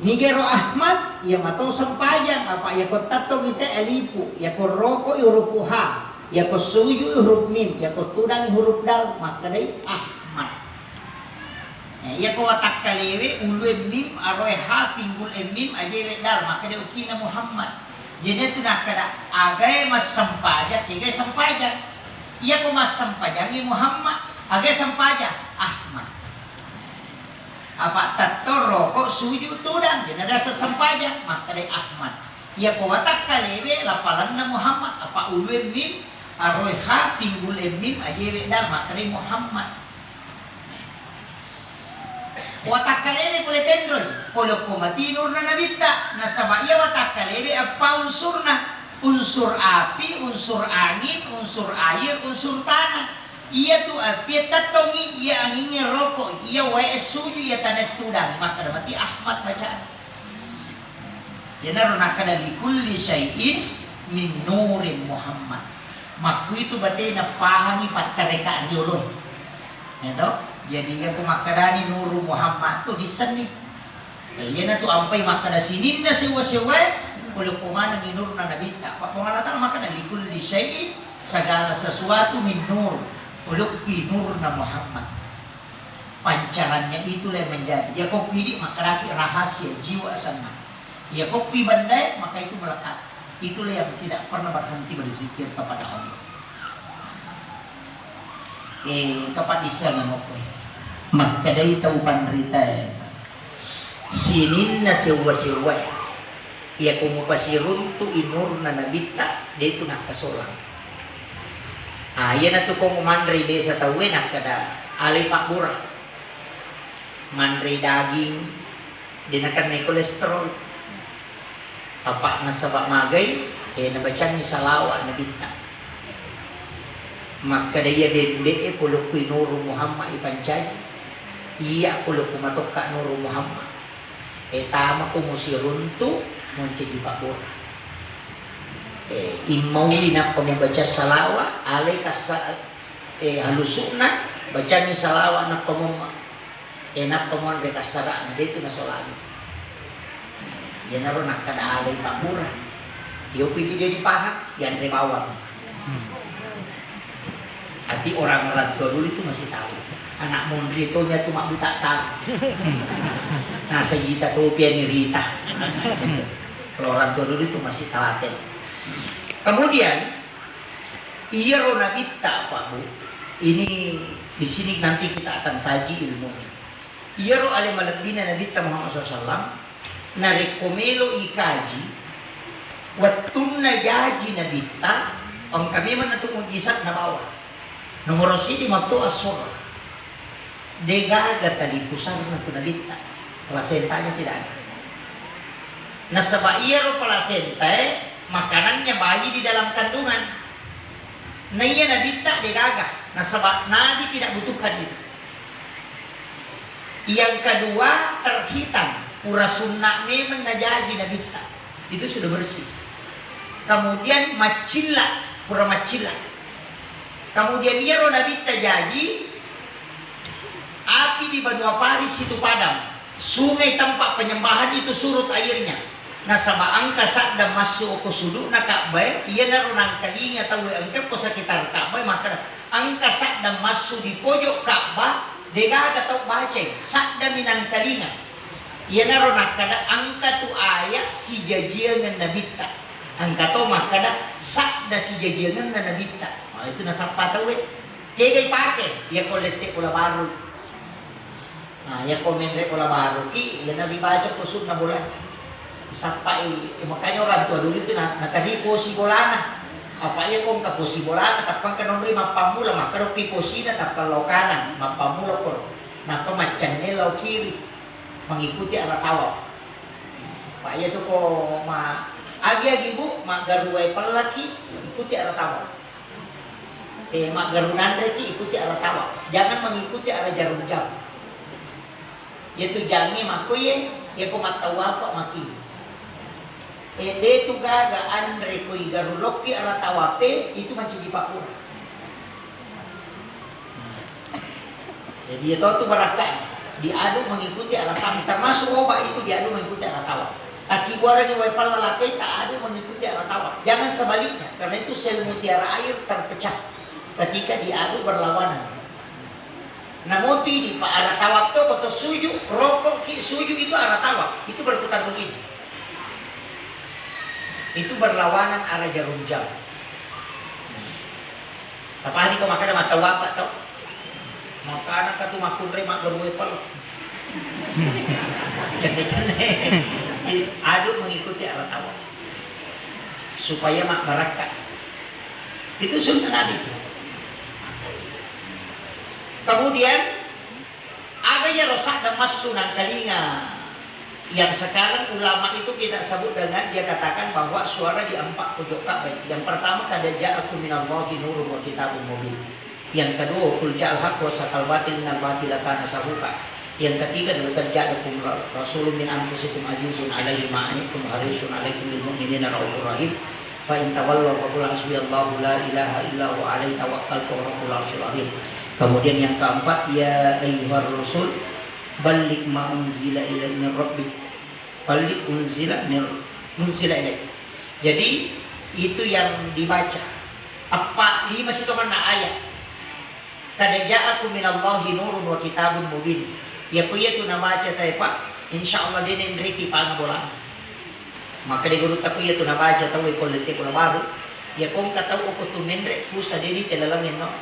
Nigero Ahmad ia matau sampayang apa ia ko tatong ite alipu, ia ko roko huruf ha, ia ko suyu huruf mim, ia ko tudang huruf dal maka day Ahmad. Ia ko watak kalewe ulu mim aroe ha pinggul mim ajewe dal maka day ukina Muhammad. Jadi tu nak kada agai mas sampajak, tiga sampajak. Ia ko mas sampajangi Muhammad. Agak sampaja Ahmad. Apa tato rokok suju tudang jadi rasa sampaja maka dari Ahmad. Ia kuatak kalebe lapalan na Muhammad apa ulun mim aroha pinggul mim ajewe dar maka dari Muhammad. Watak kalebe pole tendroy pole komati nur na nabita nasaba ia watak kalebe apa unsurna unsur api unsur angin unsur air unsur tanah. Ia tu api tatongi ia anginnya rokok ia wae suju ia tanah tudang maka mati Ahmad bacaan. Ya narona kada likulli syai'in min nurin Muhammad. Maku itu berarti na pahami patkarekaan dioloy. Ya toh? Jadi ia kumakadani nur Muhammad tu diseni. Ia na tu ampai makada sinin na sewa-sewa oleh kumana ni nur na nabita. Pengalatan makada likulli syai'in segala sesuatu min nur. Ulukki nur na Muhammad. Pancarannya itulah yang menjadi. Ya kok pilih maka laki rahasia jiwa sana. Ya kok bandai maka itu melekat. Itulah yang tidak pernah berhenti berzikir kepada Allah. Kapan isa nga mo po. Magkaday taupan rita. Sinin na siwa-siwa. Ya kumupasirun tu inur na nabita. Dito nakasolang. Yan na to kong manray sa tawin kada alay pakbura. Manray daging dinakan may kolesterol. Papa na sa magay nabatyan ni salawa na binta. Magkadaya dende pulok ko Nuru Muhammad ipancay. Iya pulok kumatok ka Nuru Muhammad. Tama ko mo si Runto munti di pakbura. Imaw na pamabaca salawa alay kasa halusuna baca ni salawa na pamuma na pamuan de kasara na dito na solani yan naroon nakada alay pakmura iyo pwede jadi paha yan rimawang ati orang-orang tua dulu itu masih tahu anak mondri itu niya tumakbuta tahu nasa Gita Topia ni Rita kalau orang tua dulu itu masih telaten. Kemudian iya ronabita Pak Bu. Ini di sini nanti kita akan kaji ilmunya. Iya ro ale malabina nabita Muhammad SAW narekomelo ikaji wattunna yaji nabita ang kami man natong mujisat na bawah. Nomor sidi mabto asor. Degaga tali pusar na kunabita. Plasentanya tidak ada. Nah sebab iya ro plasenta makanannya bayi di dalam kandungan. Nah iya Nabi tak digagah. Nah sebab Nabi tidak butuhkan itu. Yang kedua terhitam. Pura sunnah memang najaji Nabi tak. Itu sudah bersih. Kemudian macilla, pura macilla. Kemudian iya ro Nabi tak jadi. Api di Benua Paris itu padam. Sungai tempat penyembahan itu surut airnya. Nah sama angka sakda masuk ke sudut na Ka'bah, iya na runang kalinga tahu angka po sekitar Ka'bah, maka angka sakda masuk di pojok Ka'bah, degaga tahu baca sakda minang kalinga. Iya na runang kada angka tu ayat si jajiangan nabita. Angka to makada sakda si jajiangan na nabita. Nah, itu nasa patawe. Kaya pakai, ya kolete pula baru. Nah, ya komende pula baru ki, ya nabi baca kusuk na bulan. Sampai makanya orang tua dulu itu nakadi posi bolana. Apa ya kong kaposi bolana tapang kanonri mapamula makaro ki posina tapang lokana mapamula ko. Napa macanne law kiri mengikuti arah tawaf. Apa ya tu ko agi bu mak garuai pelaki ikuti arah tawaf. Mak garunan reki ikuti arah tawaf. Jangan mengikuti arah jarum jam. Yaitu jangi makuye ya ko matawa apa maki. Ede tu gaga andre koi garuloki arah tawape itu macam di Papua. Jadi itu tuh barakai diadu mengikuti arah tawa. Termasuk obat itu diadu mengikuti arah tawa. Aki buara ni wipal lalaki tak adu mengikuti arah tawa. Jangan sebaliknya karena itu sel mutiara air terpecah ketika diadu berlawanan. Namun di arah tawaf tu atau suju rokok suju itu arah tawaf itu berputar begini. Itu berlawanan arah jarum jam. Apa hari kau makan mata wapa tau? Makanan katu makun mak berwe pel. Cene-cene. Aduk mengikuti arah tawaf. Supaya mak barakat. Itu sunnah Nabi itu. Kemudian ada yang rosak dan masuk sunan kalinga. Yang sekarang ulama itu kita sebut dengan dia katakan bahwa suara di empat pojok Ka'bah. Yang pertama kada ja'akum minallahi nurun wa kitabun mubin. Yang kedua qul ja'al haqq wa sakal batil innal batila kana sahuqa. Yang ketiga laqad ja'akum rasulun min anfusikum azizun 'alaihi ma anittum harisun 'alaikum bil mu'minina raufur rahim. Fa in tawallaw fa qul hasbiyallahu la ilaha illa huwa 'alaihi tawakkaltu wa rabbul arsyil azim. Kemudian yang keempat ya ayyuhar rasul balik ma unzila ilaik min rabbik balik unzila ilaik. Jadi itu yang dibaca apa 5 situ mana ayat kada ja'akum minallahi nurun wa kitabun mubin ya kuya tu na baca tay pak insyaallah dinin riki pa bola maka di guru ta kuya tu na baca taw ko lete ko baru ya kong kataw ko tu nendre ku sa diri telalamin no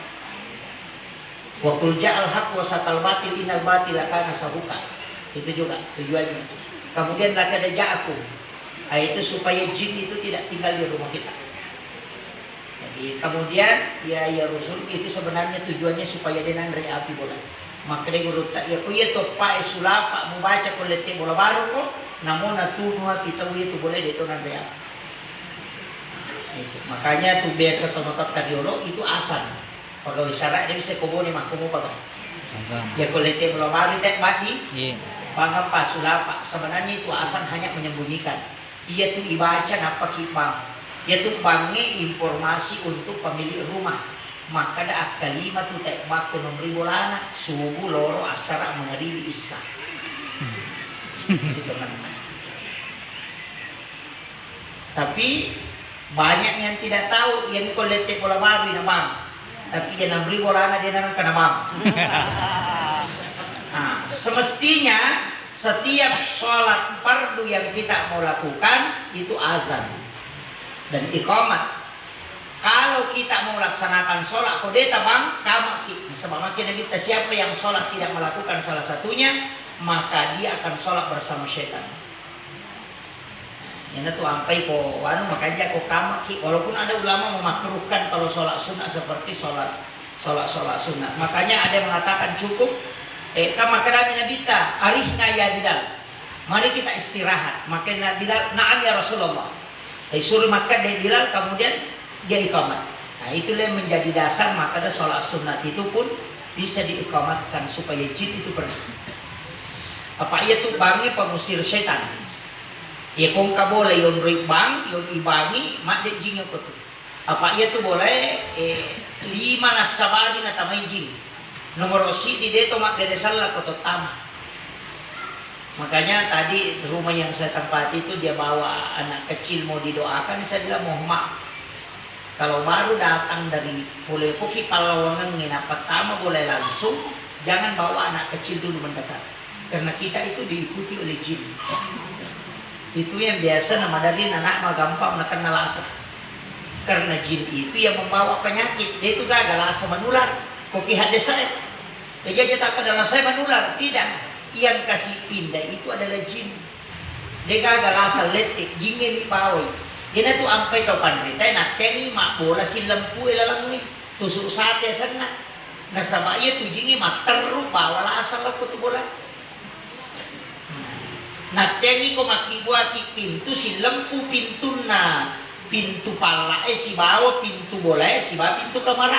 wa qul ja'al haqq wa sakal batil innal batila kana sahuqa. Itu juga tujuannya. Kemudian laqad ja'akum itu supaya jin itu tidak tinggal di rumah kita. Jadi kemudian ya Rasul itu sebenarnya tujuannya supaya dia nandre api bola. Maka dia guru tak ya kuya to pa sulapa membaca kolete bola baru ko namun natunu kita itu boleh itu nandre api. Itu. Makanya tuh biasa tomatot kardiolog itu asan. Pagawai syarat dia bisa kubo ni mahkumu pagawai. Ya kolete bola baru tak mati. Pangapa sulapa sebenarnya itu asan hanya menyembunyikan. Ia tuh ibaca napa kipang. Ia tuh bangi informasi untuk pemilik rumah. Maka ada kalimat tuh tak baku nomor bolana subuh loro asara menghadiri isya. Tapi banyak yang tidak tahu yang kolete bola baru na bang. Tapi yang nambri bolana dia nanang kana bang. Nah, semestinya setiap sholat fardu yang kita mau lakukan itu azan dan iqamat. Kalau kita mau laksanakan sholat kodeta bang, kamaki. Sebab makin kita siapa yang sholat tidak melakukan salah satunya, maka dia akan sholat bersama syaitan. Ini tuh ampai ko, makanya ko kamaki. Walaupun ada ulama memakruhkan kalau sholat sunnah seperti sholat sunnah. Makanya ada yang mengatakan cukup Kama kami nabita arihna ya Bilal, mari kita istirahat. Maka Bilal, na'am ya Rasulullah. Suruh makan dari Bilal, kemudian dia iqamat. Nah itulah yang menjadi dasar. Maka sholat sunat itu pun bisa diiqamatkan supaya jin itu pergi. Apa ia tuh bangi pengusir setan. Ya kung ka boleh yon bang, yon ibangi, mak de jin ko tu. Apa ia tuh boleh 5 nasabari na tamay jin. Nomor si di deto mak de salah ko tama. Makanya tadi rumah yang saya tempati itu dia bawa anak kecil mau didoakan, saya bilang mau mak. Kalau baru datang dari Pulau Puki Palawangan nginap pertama boleh langsung, jangan bawa anak kecil dulu mendekat. Karena kita itu diikuti oleh jin. Itu yang biasa nama dari anak mah gampang nak kenal asa. Karena jin itu yang membawa penyakit. Dia itu gagal asa menular. Koki hadis saya. Dia tak adalah saya menular. Tidak. Yang kasih pindah itu adalah jin. Dia gagal asa letik. Jin ini bawai. Dia tu ampai tau pandai. Nak teni mak bola silampu elalang ni. Tusuk sate sana. Nah sama ia tu jin ini mak teruk bawa lah asal lah tu bola. Nah teni ko makibuati pintu si lempu pintu na pintu pala si bawa pintu bola si bawa pintu kamar.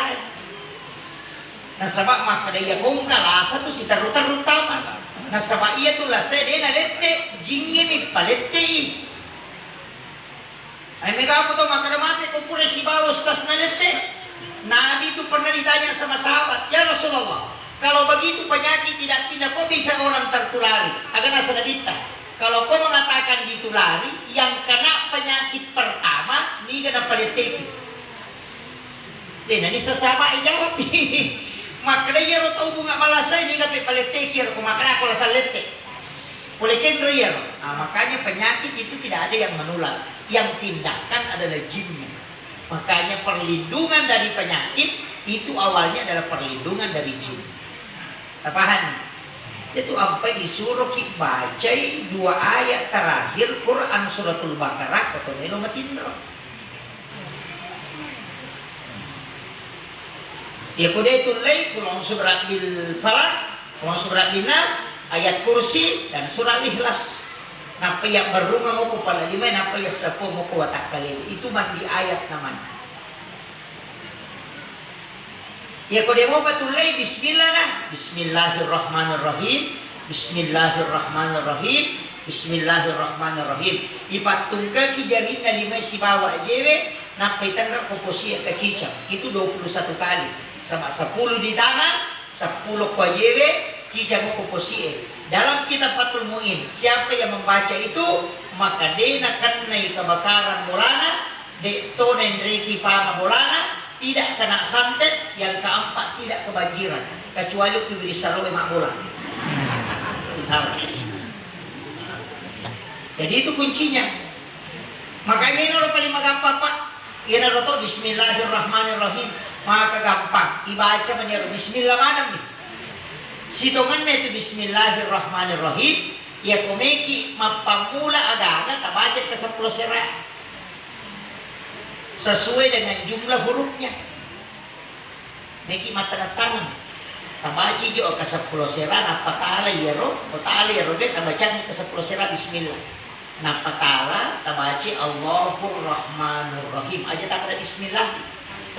Nah sabak maka dia mungkal asa tu si taru-taru tama. Nah sabak ia tu lah saya dia na lete jingin ni palete. Ay mega apa tu maka dah mati ko pura si bawa stas na lete. Nabi tu pernah ditanya sama sahabat, ya Rasulullah, kalau begitu penyakit tidak pindah, kok bisa orang tertulari? Agar nasa nabita. Kalau kau mengatakan ditulari, yang kena penyakit pertama, ni kena paliteki. Nah, ini sesama jawab. Maka dia tahu bunga malasay, ni kena paliteki. Maka aku lasal letek. Boleh kendro ya. Makanya penyakit itu tidak ada yang menular. Yang pindahkan adalah jinnya. Makanya perlindungan dari penyakit itu awalnya adalah perlindungan dari jin. Paham? Itu sampai disuruh kita baca 2 ayat terakhir Quran suratul Baqarah atau nelo matindro. Ya kude itu lay kulong surat bil falak, kulong surat bil nas, ayat kursi dan surat ikhlas. Napa yang berungang ko pala di mana napa yang sapo mo ko watak kali itu man di ayat naman. Ya kau demo patulay bismillah na. Bismillahirrahmanirrahim. Bismillahirrahmanirrahim. Bismillahirrahmanirrahim. Ipatungka kijarin na 5 si bawa jewe napitan ra koposi ka cicak. Itu 21 kali. Sama 10 di tangan, 10 kwa jewe cicak mo koposi. Dalam kitab Fathul Muin, siapa yang membaca itu maka dia akan naik kebakaran bolana, de tonen reki pama bolana. Tidak kena santet, yang keempat tidak kebanjiran kecuali diberi salowe mak bola si salah. Jadi itu kuncinya. Makanya ini orang paling gampang pak. Ini orang Bismillahirrahmanirrahim maka gampang dibaca menyeru Bismillah mana nih sitongannya itu Bismillahirrahmanirrahim ya komeki mapamula aga-aga tabaca ke 10 serat sesuai dengan jumlah hurufnya. Meki mata tangan. Tabaci jo ke 10 serat apa taala yero, taala yero ge tabacan ke 10 serat bismillah. Napa taala tabaci Allahur Rahmanur Rahim. Aja tak ada bismillah.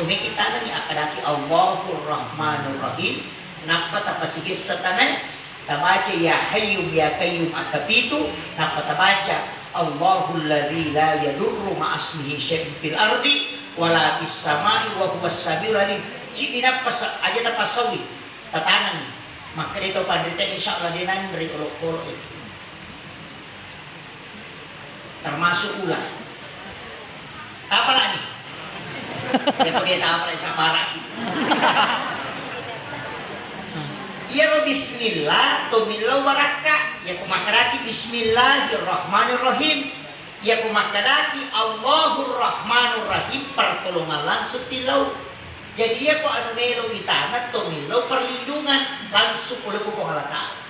Tumiki tangan ni akadaki Allahur Rahmanur Rahim. Napa tapasigi satana tabaci ya Hayyum ya Qayyum akapitu. Napa tabaca Allahul ladzi la yadurru ma'asmihi syai'un fil ardi wala fis samai wa huwas samiul alim. Cina pas aja tapasawi tatangan. Maka itu pandita insyaallah dia nandri olok-olok itu. Termasuk ulah. Apa lagi? Dia dia tak apa lagi sabarak. Ya bismillah tumilau baraka ya kumakadaki bismillahirrahmanirrahim ya kumakadaki Allahur Rahmanur Rahim pertolongan langsung tilau. Jadi ya ko anu melo itana tumilau perlindungan langsung oleh ko pengalaka.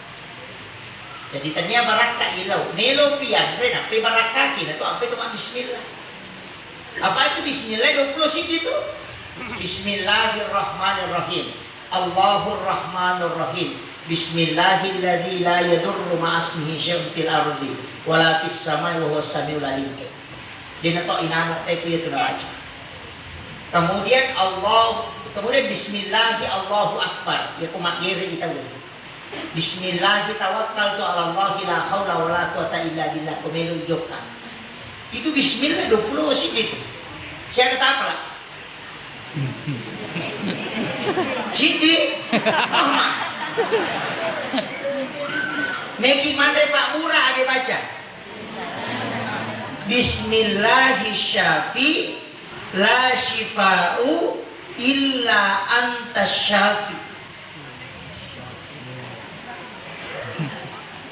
Jadi tanya baraka ilau melo pian re na pe baraka kina to ampe to bismillah. Apa itu bismillah 20 itu? Bismillahirrahmanirrahim. Allahur Rahmanur Rahim. Bismillahilladzi la yadurru ma'asmihi syai'un fil ardi wala fis samai wa huwas samiul alim. Dia nato inano itu na baca. Kemudian bismillahi Allahu akbar. Ya kumakiri itaw. Bismillahi tawakkaltu 'ala Allah la haula wala quwata illa billah. Kumelo jokka. Itu bismillah 20 sedikit. Saya kata apa lah? Sidi, Meki mandre Pak Mura age baca. Bismillahirrahmanirrahim. La shifa'u illa anta syafi.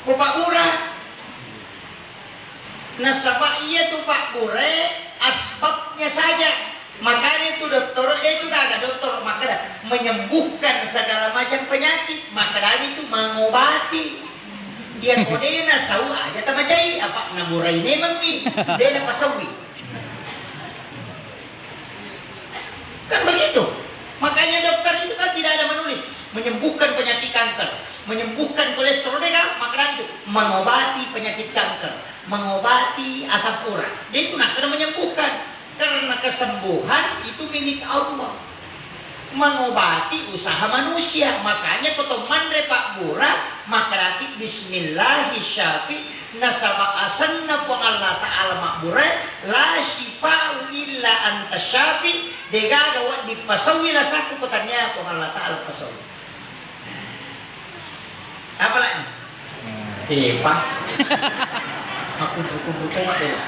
Ko Pak Mura. Nasaba iya tuh Pak Mura asbabnya saja. Makanya itu dokter, dia itu agak dokter, maka menyembuhkan segala macam penyakit, maka itu mengobati. Dia kodena sawu aja tamajai apa naburai memang ni, dia na pasawi. Kan begitu. Makanya dokter itu kan tidak ada menulis menyembuhkan penyakit kanker, menyembuhkan kolesterol dia, maka itu mengobati penyakit kanker, mengobati asam urat. Dia itu nak kena menyembuhkan. Karena kesembuhan itu milik Allah, mengobati usaha manusia. Makanya kotoman Pak Bura makarati bismillahirrahmanirrahim nasaba asanna po Allah ta'ala makbura la shifa'u illa anta syafi degagawa di pasawi lasaku kotanya po Allah ta'ala pasawi. Apa lagi? Pak aku buku-buku mati lah.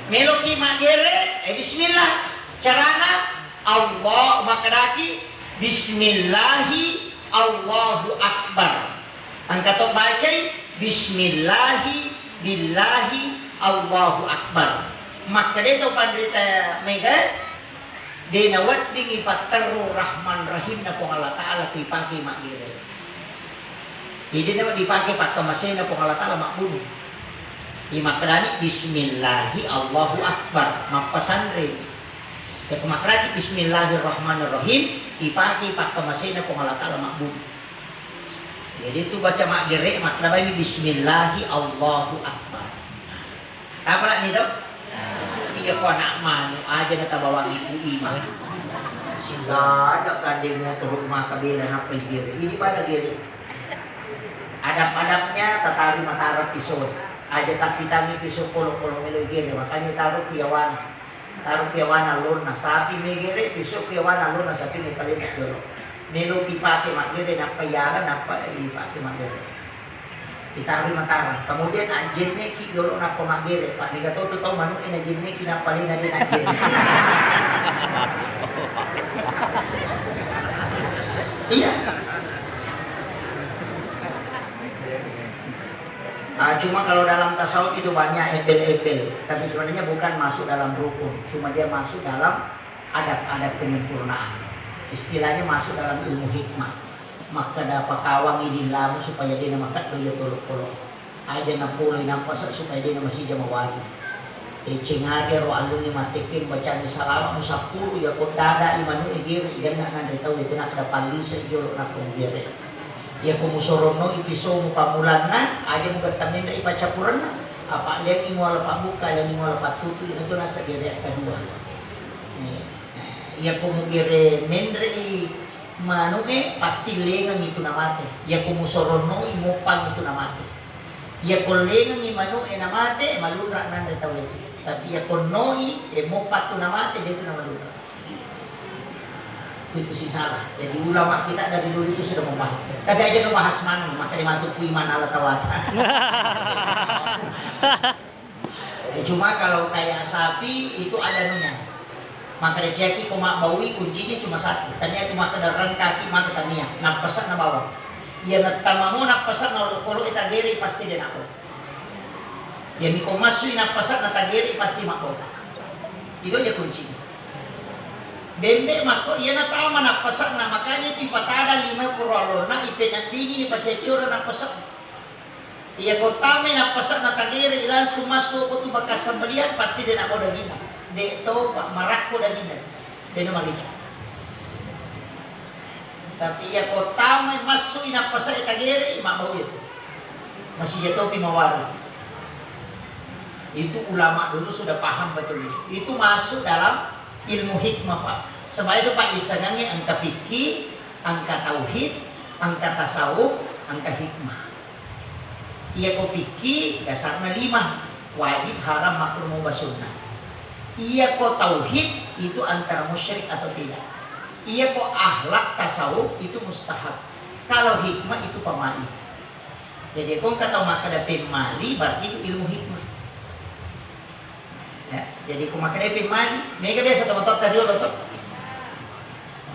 Meloki magere, bismillah. Carana Allah makadaki bismillahi Allahu akbar. Angkat baca bismillahi billahi Allahu akbar. Maka itu pandrita mega denawat dingi patarru rahman rahim na po Allah taala tipaki magere. Jadi dapat dipakai pakai mesin na po Allah taala makbunuh. Imakrani bismillahi Allahu akbar mapasandre. Ya kumakrani bismillahirrahmanirrahim dipakai pakai mesin na po Allah taala makbunuh. Jadi itu baca makgere makna ini bismillahi Allahu akbar. Apa lah nih dok? Tiga ko anak manu aja na tabawang ibu ima. Sudah ada kan demo terus makabela na pagire. Ini pada gere. Adap-adapnya tatari matarap pisau aja tak tangi pisau polo-polo melo gere makanya taruh kiawana lona sapi megere pisau kiawana lona sapi ni paling dulu melo dipake magere na payaran apa dipake magere ditaruh matara kemudian anjene ki dulu na pamagere pak diga to manu ina anjene ki na paling na din anjene iya. Cuma kalau dalam tasawuf itu banyak embel-embel, tapi sebenarnya bukan masuk dalam rukun, cuma dia masuk dalam adab-adab penyempurnaan. Istilahnya masuk dalam ilmu hikmah. Maka dapat kawang idin lamu supaya dia namakat doya tolok-tolok. Aja napulay nampasa supaya dia masih jama wali. Cengade ro aluni matekin bacanya salawat musapuru ya kodada imanu igir igana nan tahu itu nak ada palisa jolo nak pungire. Ya kumusorono ipiso mo pamulana aja mo gatamin na ipacapuran na apa yang imo ala pabuka yang imo ala patutu ito nasa gere kadua ya kumugire menre manu pasti lengang itu namate ya kumusorono imo pang itu namate ya kolengang imanu namate malura nanda tahu itu tapi ya konoi mo patu namate itu nama malura itu sih salah. Jadi ulama kita dari dulu itu sudah membahas. Tapi aja no bahas mana, maka dimatuk iman ala tawata. Cuma kalau kayak sapi itu ada nunya. Maka diceki koma bawi kuncinya cuma satu. Tanya itu maka daran kaki maka tania. Napasak na bawah. Ya natamamu napasak na kalau kita diri pasti dia nako. Ya miko masui napasak na tagiri pasti mako. Itu aja kuncinya. Bembe mako iya na tama na pasak na makanya ti patada 5 puralo na ipenandigi ni pasecura na pasak. Iya ko tama na pasak na tagiri ilan sumaso ko tu bakas sambalian pasti din ako dagina. dek to pak marakko dan indah dan marica. Tapi ya kota may masuk ina pasa itagere ima bau itu. Masih jatuh pimawari. Itu ulama dulu sudah paham betul itu. Itu masuk dalam ilmu hikmah pak. Sebab itu pak disenangi angka fikih, angka tauhid, angka tasawuf, angka hikmah. Ia ko fikih dasarnya 5, wajib, haram, makruh, mubah, sunnah. Ia ko tauhid itu antara musyrik atau tidak. Ia ko akhlak tasawuf itu mustahab. Kalau hikmah itu pemali. Jadi kau kata maka ada pemali berarti itu ilmu hikmah. Ya, jadi kau maka ada pemali. Mereka biasa teman-teman tadi lo tuh.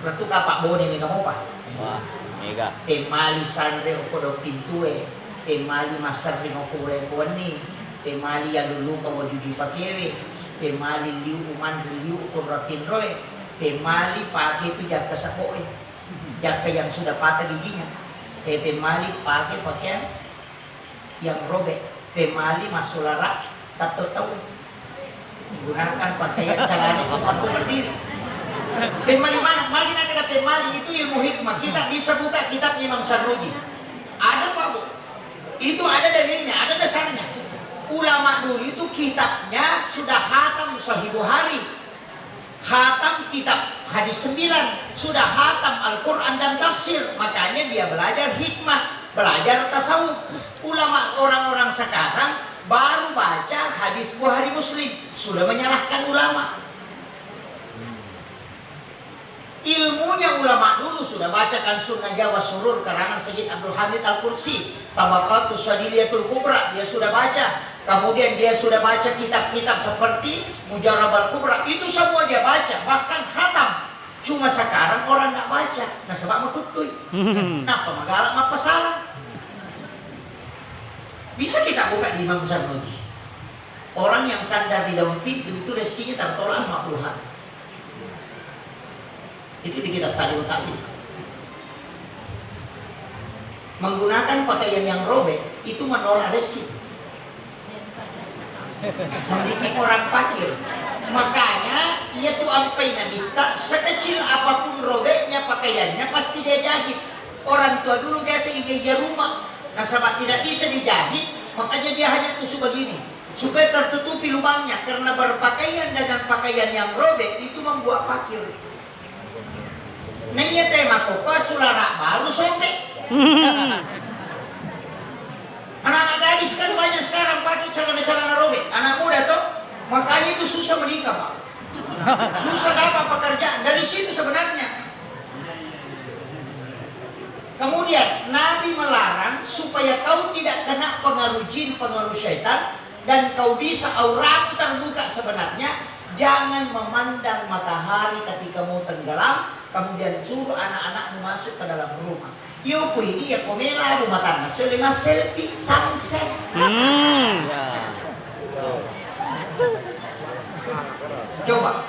Lalu kapak bone mereka mau pak. Wah, mega. Pemali sandre okodo pintue. Pemali masar di ngokule kuani, pemali yang dulu kau judi pakewe, pemali liu uman liu kuratin roy, pemali pakai itu jaka sakoe, jaka yang sudah patah giginya, pemali pakai pakaian yang robek, pemali masuk larak tak tahu, gunakan pakaian celana itu sampai berdiri. Pemali mana? Mali nak ada pemali itu ilmu hikmah. Kita bisa buka kitab Imam Sarroji. Ada pak bu? Itu ada dalilnya, ada dasarnya. Ulama dulu itu kitabnya sudah hatam Sahih Bukhari, hatam kitab hadis 9, sudah hatam Al-Quran dan tafsir. Makanya dia belajar hikmah, belajar tasawuf. Ulama orang-orang sekarang baru baca hadis Bukhari Muslim, sudah menyalahkan ulama. Ilmunya ulama dulu sudah bacakan Sunnah Jawa Surur karangan Sayyid Abdul Hamid Al-Qursi, Tabaqatus Sadiliyatul Kubra dia sudah baca. Kemudian dia sudah baca kitab-kitab seperti Mujarrab Al-Kubra, itu semua dia baca, bahkan khatam. Cuma sekarang orang nggak baca, nah sebab makutui. Kenapa magalak apa salah? Bisa kita buka di Imam Sarroji. Orang yang sandar di daun pintu itu rezekinya tertolak 50 hari. Itu di kitab Talibu Ta'lim. Menggunakan pakaian yang robek itu menolak rezeki. Membikin orang fakir. Makanya ia tuh sampai minta sekecil apapun robeknya pakaiannya pasti dia jahit. Orang tua dulu biasa ingin rumah. Nah sebab tidak bisa dijahit, makanya dia hanya tusuk begini supaya tertutupi lubangnya. Karena berpakaian dengan pakaian yang robek itu membuat fakir. Nah iya tema kok sulara baru sobek. Anak-anak gadis kan banyak sekarang pakai celana-celana robek. Anak muda tuh, makanya itu susah menikah pak. Susah dapat pekerjaan. Dari situ sebenarnya. Kemudian Nabi melarang supaya kau tidak kena pengaruh jin, pengaruh syaitan, dan kau bisa auramu terbuka sebenarnya. Jangan memandang matahari ketika mau tenggelam, kemudian suruh anak-anakmu masuk ke dalam rumah. Yo ini ya komela rumah tangga, selama selfie sunset. Coba.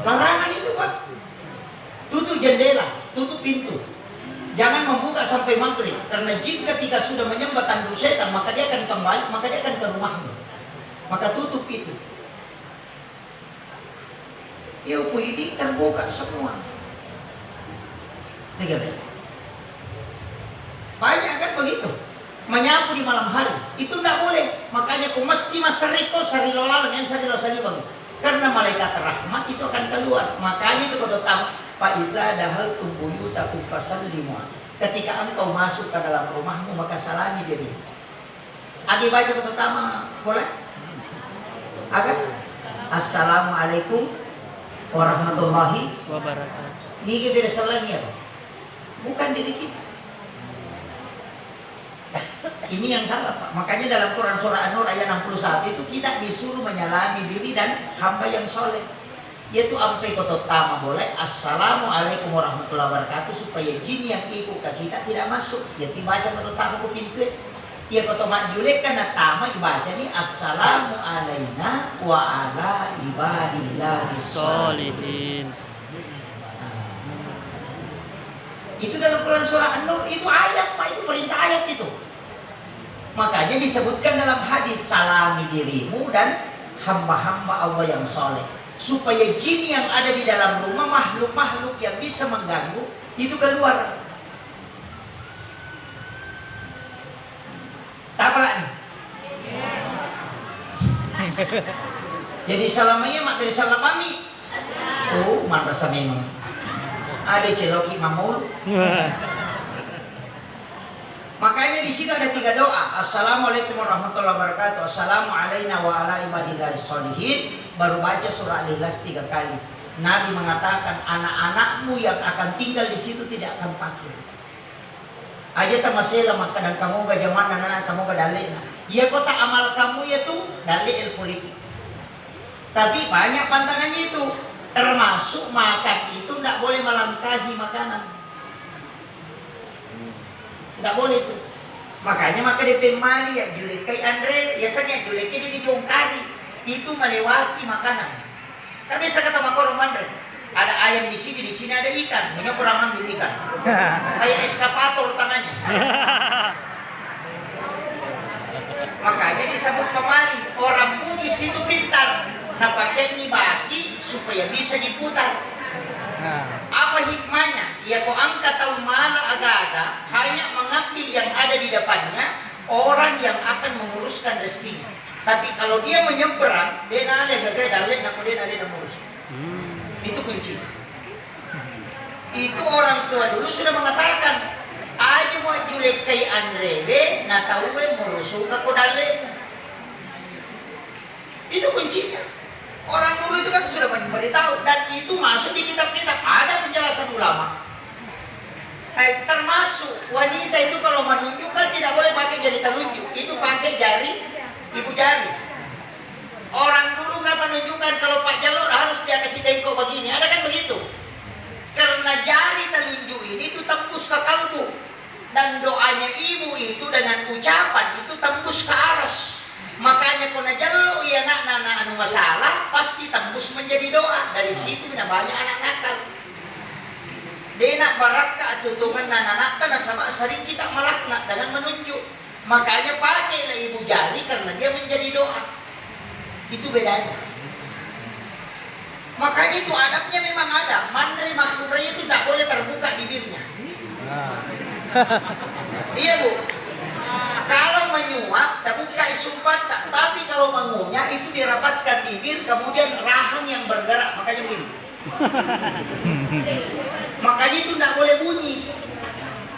Larangan itu pak. Tutup jendela, tutup pintu. Jangan membuka sampai maghrib, karena jin ketika sudah menyembah tanduk setan, maka dia akan kembali, maka dia akan ke rumahmu. Maka tutup itu. Ini terbuka semua. Banyak kan begitu. Menyapu di malam hari itu tidak boleh. Makanya aku mesti masariko sarilola dengan sarilosalibang. Karena malaikat rahmat itu akan keluar. Makanya itu kata tahu Pak Iza dahal tumbuyu taku fasallimu. Ketika engkau masuk ke dalam rumahmu maka salami diri. Adi baca pertama boleh? Agak. Assalamualaikum warahmatullahi wabarakatuh. Ini beda salahnya, bukan diri kita. Ini yang salah pak. Makanya dalam Quran surah An-Nur ayat 61 itu kita disuruh menyalami diri dan hamba yang soleh. Yaitu sampai kota tama boleh. Assalamualaikum warahmatullahi wabarakatuh supaya jin yang ikut ke kita tidak masuk. Jadi baca kota tama ke pintu. Ya kota majulek karena tama ibadah nih assalamu alaina wa ala ibadillah sholihin. Itu dalam Quran surah An-Nur itu ayat pak, itu perintah ayat itu. Makanya disebutkan dalam hadis salami dirimu dan hamba-hamba Allah yang soleh, supaya jin yang ada di dalam rumah, makhluk-makhluk yang bisa mengganggu itu keluar. Tak apa nih? Jadi salamanya mak dari salamami. Oh, madrasah memang. Ada celoki mamul. Makanya di situ ada 3 doa. Assalamualaikum warahmatullahi wabarakatuh. Assalamualaikum wa ala ibadillahi sholihin. Baru baca surah Al-Ikhlas 3 kali. Nabi mengatakan anak-anakmu yang akan tinggal di situ tidak akan fakir. Aja tak masalah makanan kamu ke zaman anak kamu ke dalil. Ya kota amal kamu ya tuh dalil politik. Tapi banyak pantangannya itu. Termasuk makan itu tidak boleh melangkahi makanan. Tidak boleh itu. Makanya maka DP Mali ya julek kayak Andre biasanya juleknya dia dijongkari itu melewati makanan. Tapi saya kata makor Andre ada ayam di sini ada ikan, banyak orang ambil ikan. Kayak eskapator tangannya. Makanya disebut pemali orang Bugis itu pintar. Nah pakai ini baki supaya bisa diputar. Apa hikmahnya? Ya kau angkat tahun mana agak-agak hanya mengambil yang ada di depannya orang yang akan menguruskan rezekinya. Tapi kalau dia menyeberang, dia nale gagal dalek, nak dia nale mengurus. Itu kunci. Itu orang tua dulu sudah mengatakan, aja mau julek kai Andre, na tahu murusu ka kodale. Itu kuncinya. Orang dulu itu kan sudah memberitahu dan itu masuk di kitab-kitab, ada penjelasan ulama. Termasuk wanita itu kalau menunjukkan tidak boleh pakai jari telunjuk, itu pakai jari ibu jari. Orang dulu kan menunjukkan kalau Pak Jalur harus dia kasih bengkok begini, ada kan begitu? Karena jari telunjuk ini itu tembus ke kalbu dan doanya ibu itu dengan ucapan itu tembus ke aras. Makanya kena jelo ya nak anu masalah pasti tembus menjadi doa. Dari situ bina banyak anak nakal. Dia nak barakah tutungan anak nakal sama sering kita melaknat dengan menunjuk. Makanya pakailah ibu jari karena dia menjadi doa. Itu bedanya. Makanya itu adabnya memang ada. Mandri makmurnya itu tidak boleh terbuka bibirnya. Iya bu. Kalau menyuap, terbuka isumpat, tapi kalau mengunyah itu dirapatkan bibir, kemudian rahang yang bergerak, makanya begini. Makanya itu tidak boleh bunyi.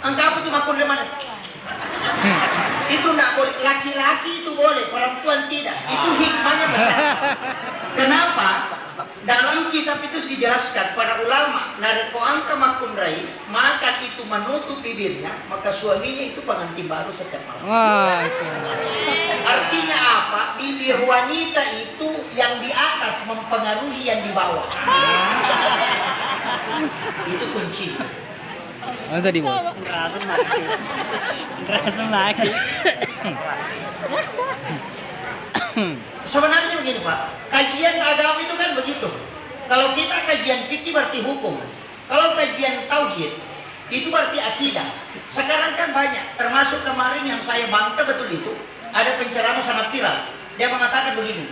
Engkau itu makun dari mana? Itu tidak boleh. Laki-laki itu boleh, perempuan tidak. Itu hikmahnya besar. Kenapa? Dalam kitab itu dijelaskan para ulama, nareko angka makun rai, makan itu menutup bibirnya, maka suaminya itu pengantin baru setiap malam. Artinya apa? Bibir wanita itu yang di atas mempengaruhi yang di bawah. Itu kunci. Masa di bos? Rasem lagi. Sebenarnya begini Pak, kajian agama itu kan begitu. Kalau kita kajian fikih berarti hukum. Kalau kajian tauhid itu berarti akidah. Sekarang kan banyak, termasuk kemarin yang saya bantah betul itu, ada penceramah sangat viral. Dia mengatakan begini,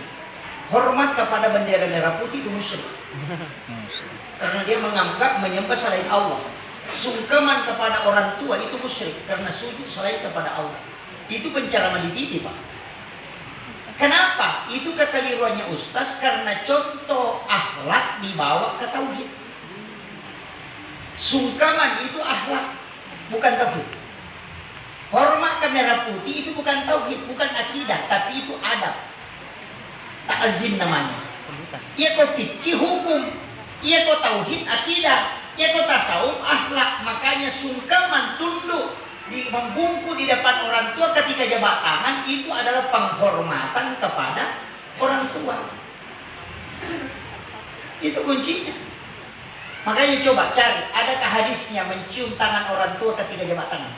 hormat kepada bendera merah putih itu musyrik. Karena dia menganggap menyembah selain Allah. Sungkeman kepada orang tua itu musyrik karena sujud selain kepada Allah. Itu penceramah di TV Pak. Kenapa? Itu kekeliruannya Ustaz karena contoh akhlak dibawa ke tauhid. Sungkaman itu akhlak, bukan tauhid. Hormat ke merah putih itu bukan tauhid, bukan akidah, tapi itu adab. Ta'zim namanya. Ia kau fikih hukum, ia kau tauhid akidah, ia kau tasawuf akhlak. Makanya sungkaman tunduk di membungkuk di depan orang tua ketika jabat tangan itu adalah penghormatan kepada orang tua. Itu kuncinya. Makanya coba cari, adakah hadisnya mencium tangan orang tua ketika jabat tangan?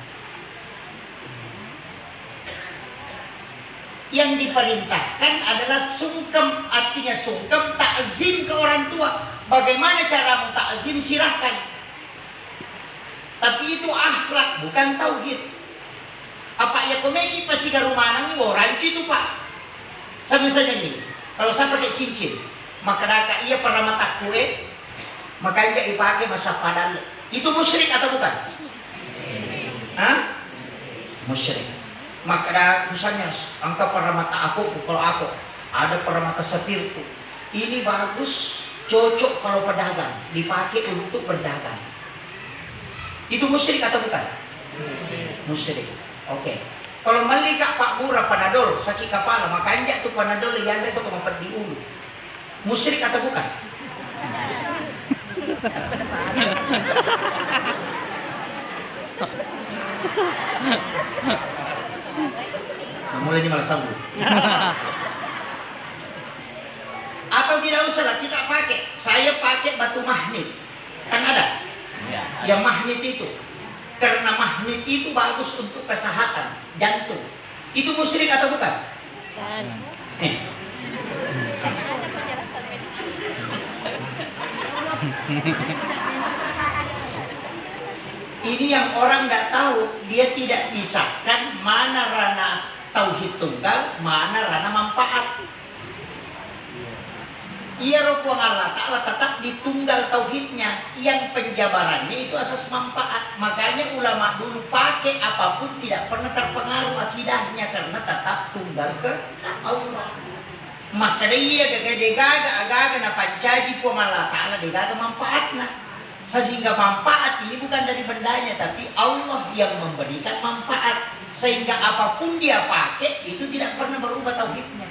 Yang diperintahkan adalah sungkem, artinya sungkem takzim ke orang tua. Bagaimana cara takzim silahkan. Tapi itu akhlak, bukan tauhid. Apa ya komeki pasti ke rumah nang rancu itu Pak. Sama saja nih. Kalau saya pakai cincin, maka ia pernah mata kue, maka dia dipakai masa padal. Itu musyrik atau bukan? Hah? Musyrik. Maka misalnya angka mata aku, kalau aku ada mata safirku. Ini bagus, cocok kalau pedagang, dipakai untuk berdagang. Itu musyrik atau bukan? Musyrik. Oke. Kalau beli kak Pak Murah panadol sakit kepala, makanya tuh panadol yang itu kemampat di ulu. Musyrik atau bukan? Nah, mulai ini malah sambung. Atau tidak usah kita pakai. Saya pakai batu magnet. Kan ada? Yang magnet itu. Karena magnet itu bagus untuk kesehatan jantung. Itu musyrik atau bukan? Ini yang orang tidak tahu. Dia tidak pisahkan mana ranah tauhid tunggal, mana ranah manfaat. Ia ruang Allah Ta'ala tetap ditunggal tauhidnya. Yang penjabarannya itu asas manfaat. Makanya ulama dulu pakai apapun tidak pernah terpengaruh akidahnya, karena tetap tunggal ke Allah. Maka dia agak-agak na pancaji puang Allah Ta'ala degaga manfaatnya. Sehingga manfaat ini bukan dari bendanya, tapi Allah yang memberikan manfaat. Sehingga apapun dia pakai itu tidak pernah berubah tauhidnya.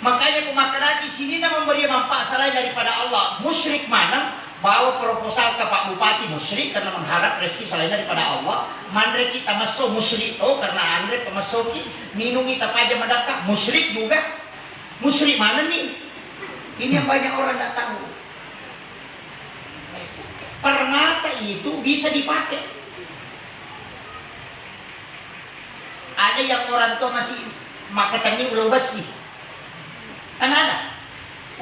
Makanya kumakarati sini memberi manfaat selain daripada Allah. Musyrik mana? Bawa proposal ke Pak Bupati musyrik karena mengharap rezeki selain daripada Allah. Mandre kita masuk musyrik karena Andre pemasuki minum kita pajak medaka musyrik juga. Musyrik mana nih? Ini yang banyak orang tidak tahu. Permata itu bisa dipakai. Ada yang orang tua masih makatani ulau besi. Kan ada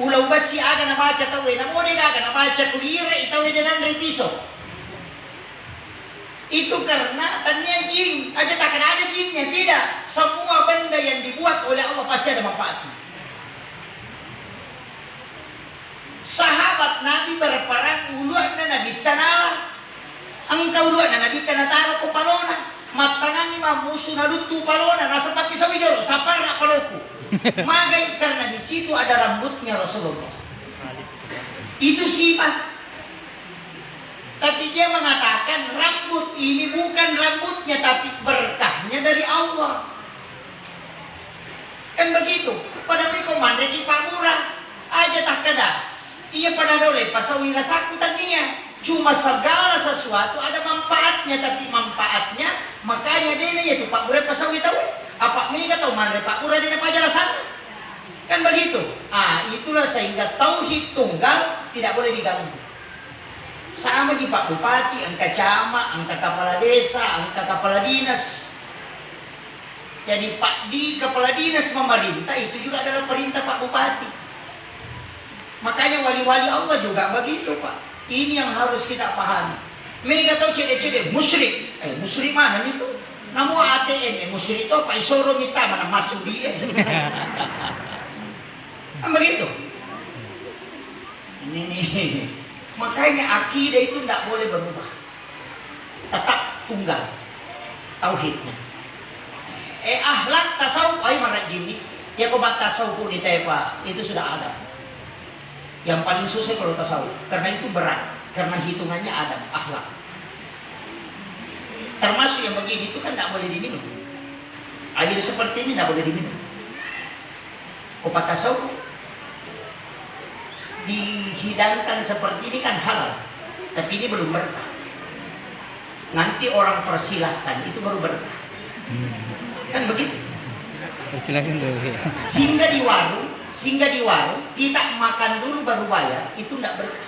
ulau besi ada na baca tahu na mo de aga na baca kulira itaw de nan pisau. Itu karena tanya jin aja tak ada jinnya, tidak. Semua benda yang dibuat oleh Allah pasti ada manfaatnya. Sahabat Nabi berperang uluan na Nabi tanala. Engkau uluan na Nabi tanataro ko palona. Matangangi musuh nalutu palona nasa tapi sa wijoro sapara paloku. Magai karena di situ ada rambutnya Rasulullah. Itu sifat. Tapi dia mengatakan rambut ini bukan rambutnya tapi berkahnya dari Allah. Kan begitu. Pada komandre di Pak Murah aja tak kada. Iya pada dole pasawi sakutan dia. Cuma segala sesuatu ada manfaatnya, tapi manfaatnya makanya dia itu Pak Murah pasawi tahu. Apa mereka tahu mana Pak Murah dia pajala sana? Kan begitu. Itulah sehingga tauhid tunggal tidak boleh diganggu. Sama di Pak Bupati, angka camat, angka kepala desa, angka kepala dinas. Jadi kepala dinas memerintah itu juga adalah perintah Pak Bupati. Makanya wali-wali Allah juga begitu Pak. Ini yang harus kita pahami. Mereka tahu cedek-cedek musyrik. Musyrik mana itu? Namu ATM musyrik itu Pak Isoro minta mana masuk dia. Begitu. Ini nih. Makanya akidah itu tidak boleh berubah. Tetap tunggal tauhidnya. Akhlak tasawuf mana gini. Ya kobat tasawuf pun itu Pak, itu sudah ada. Yang paling susah kalau tasawuf, karena itu berat, karena hitungannya ada akhlak. Termasuk yang begini itu kan tidak boleh diminum. Air seperti ini tidak boleh diminum. Kopat tasawuf dihidangkan seperti ini kan halal, tapi ini belum berkah. Nanti orang persilahkan itu baru berkah. Kan begitu. Persilahkan dulu. Sehingga di warung kita makan dulu baru bayar, itu tidak berkah.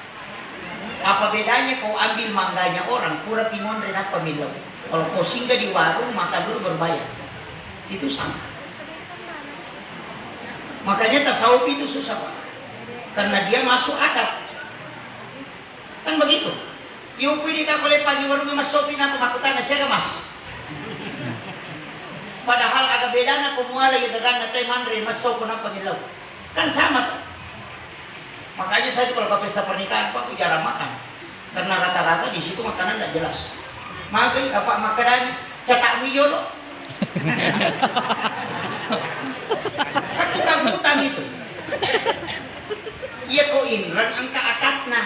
Apa bedanya kau ambil mangganya orang pura pimondre apa milau? Kalau kau singgah di warung makan dulu baru bayar, itu sama. Makanya tasawuf itu susah Pak, karena dia masuk adab. Kan begitu. Yung pwede ka kulay pagi warung mas sopi na kumakutan na siya mas. Padahal agak beda na kumuha lagi dengan na tayo mandre mas sopo na pamilaw. Kan sama tuh. Makanya saya tuh kalau ke pesta pernikahan Pak, jarang makan. Karena rata-rata di situ makanan tidak jelas. Makanya apa makanan cetak wiyolo. Kan utang-utang itu. Iya kau Indra angka akadna.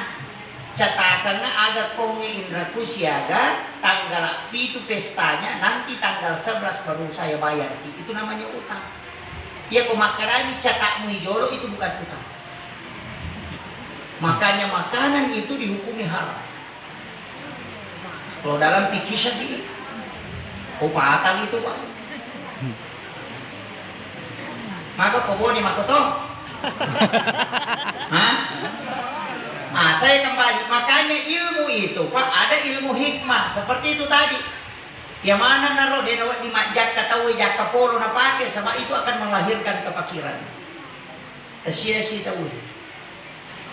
Catatannya ada kongnya Indra kusiaga tanggal itu pestanya nanti tanggal 11 baru saya bayar. Itu namanya utang. Iya kau makanan cetak wiyolo itu bukan utang. Makanya makanan itu dihukumi haram. Kalau dalam fikih Syafi'i, upatan itu Pak. Maka kau boleh makoto? Hah? Saya kembali. Makanya ilmu itu Pak, ada ilmu hikmah seperti itu tadi. Yang mana naro dia di majak katawi jaka polo na pakai sama itu akan melahirkan kepakiran. Kesia-sia tahu.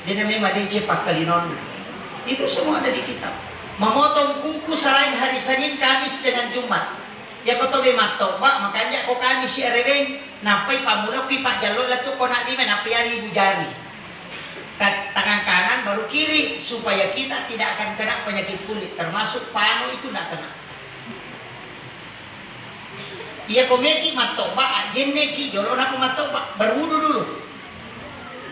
Dia namanya madece pakalinon. Itu semua ada di kitab. Memotong kuku selain hari Senin, Kamis dengan Jumat. Ya kau tahu matok, Pak. Makanya kau Kamis si Reweng, napai pamulok pipak jalo lah tuh kau nak lima napai hari ibu jari. Tangan kanan baru kiri supaya kita tidak akan kena penyakit kulit, termasuk panu itu tidak kena. Iya kau meki matok, Pak. Jeneki jolo nak matok, Pak. Berwudu dulu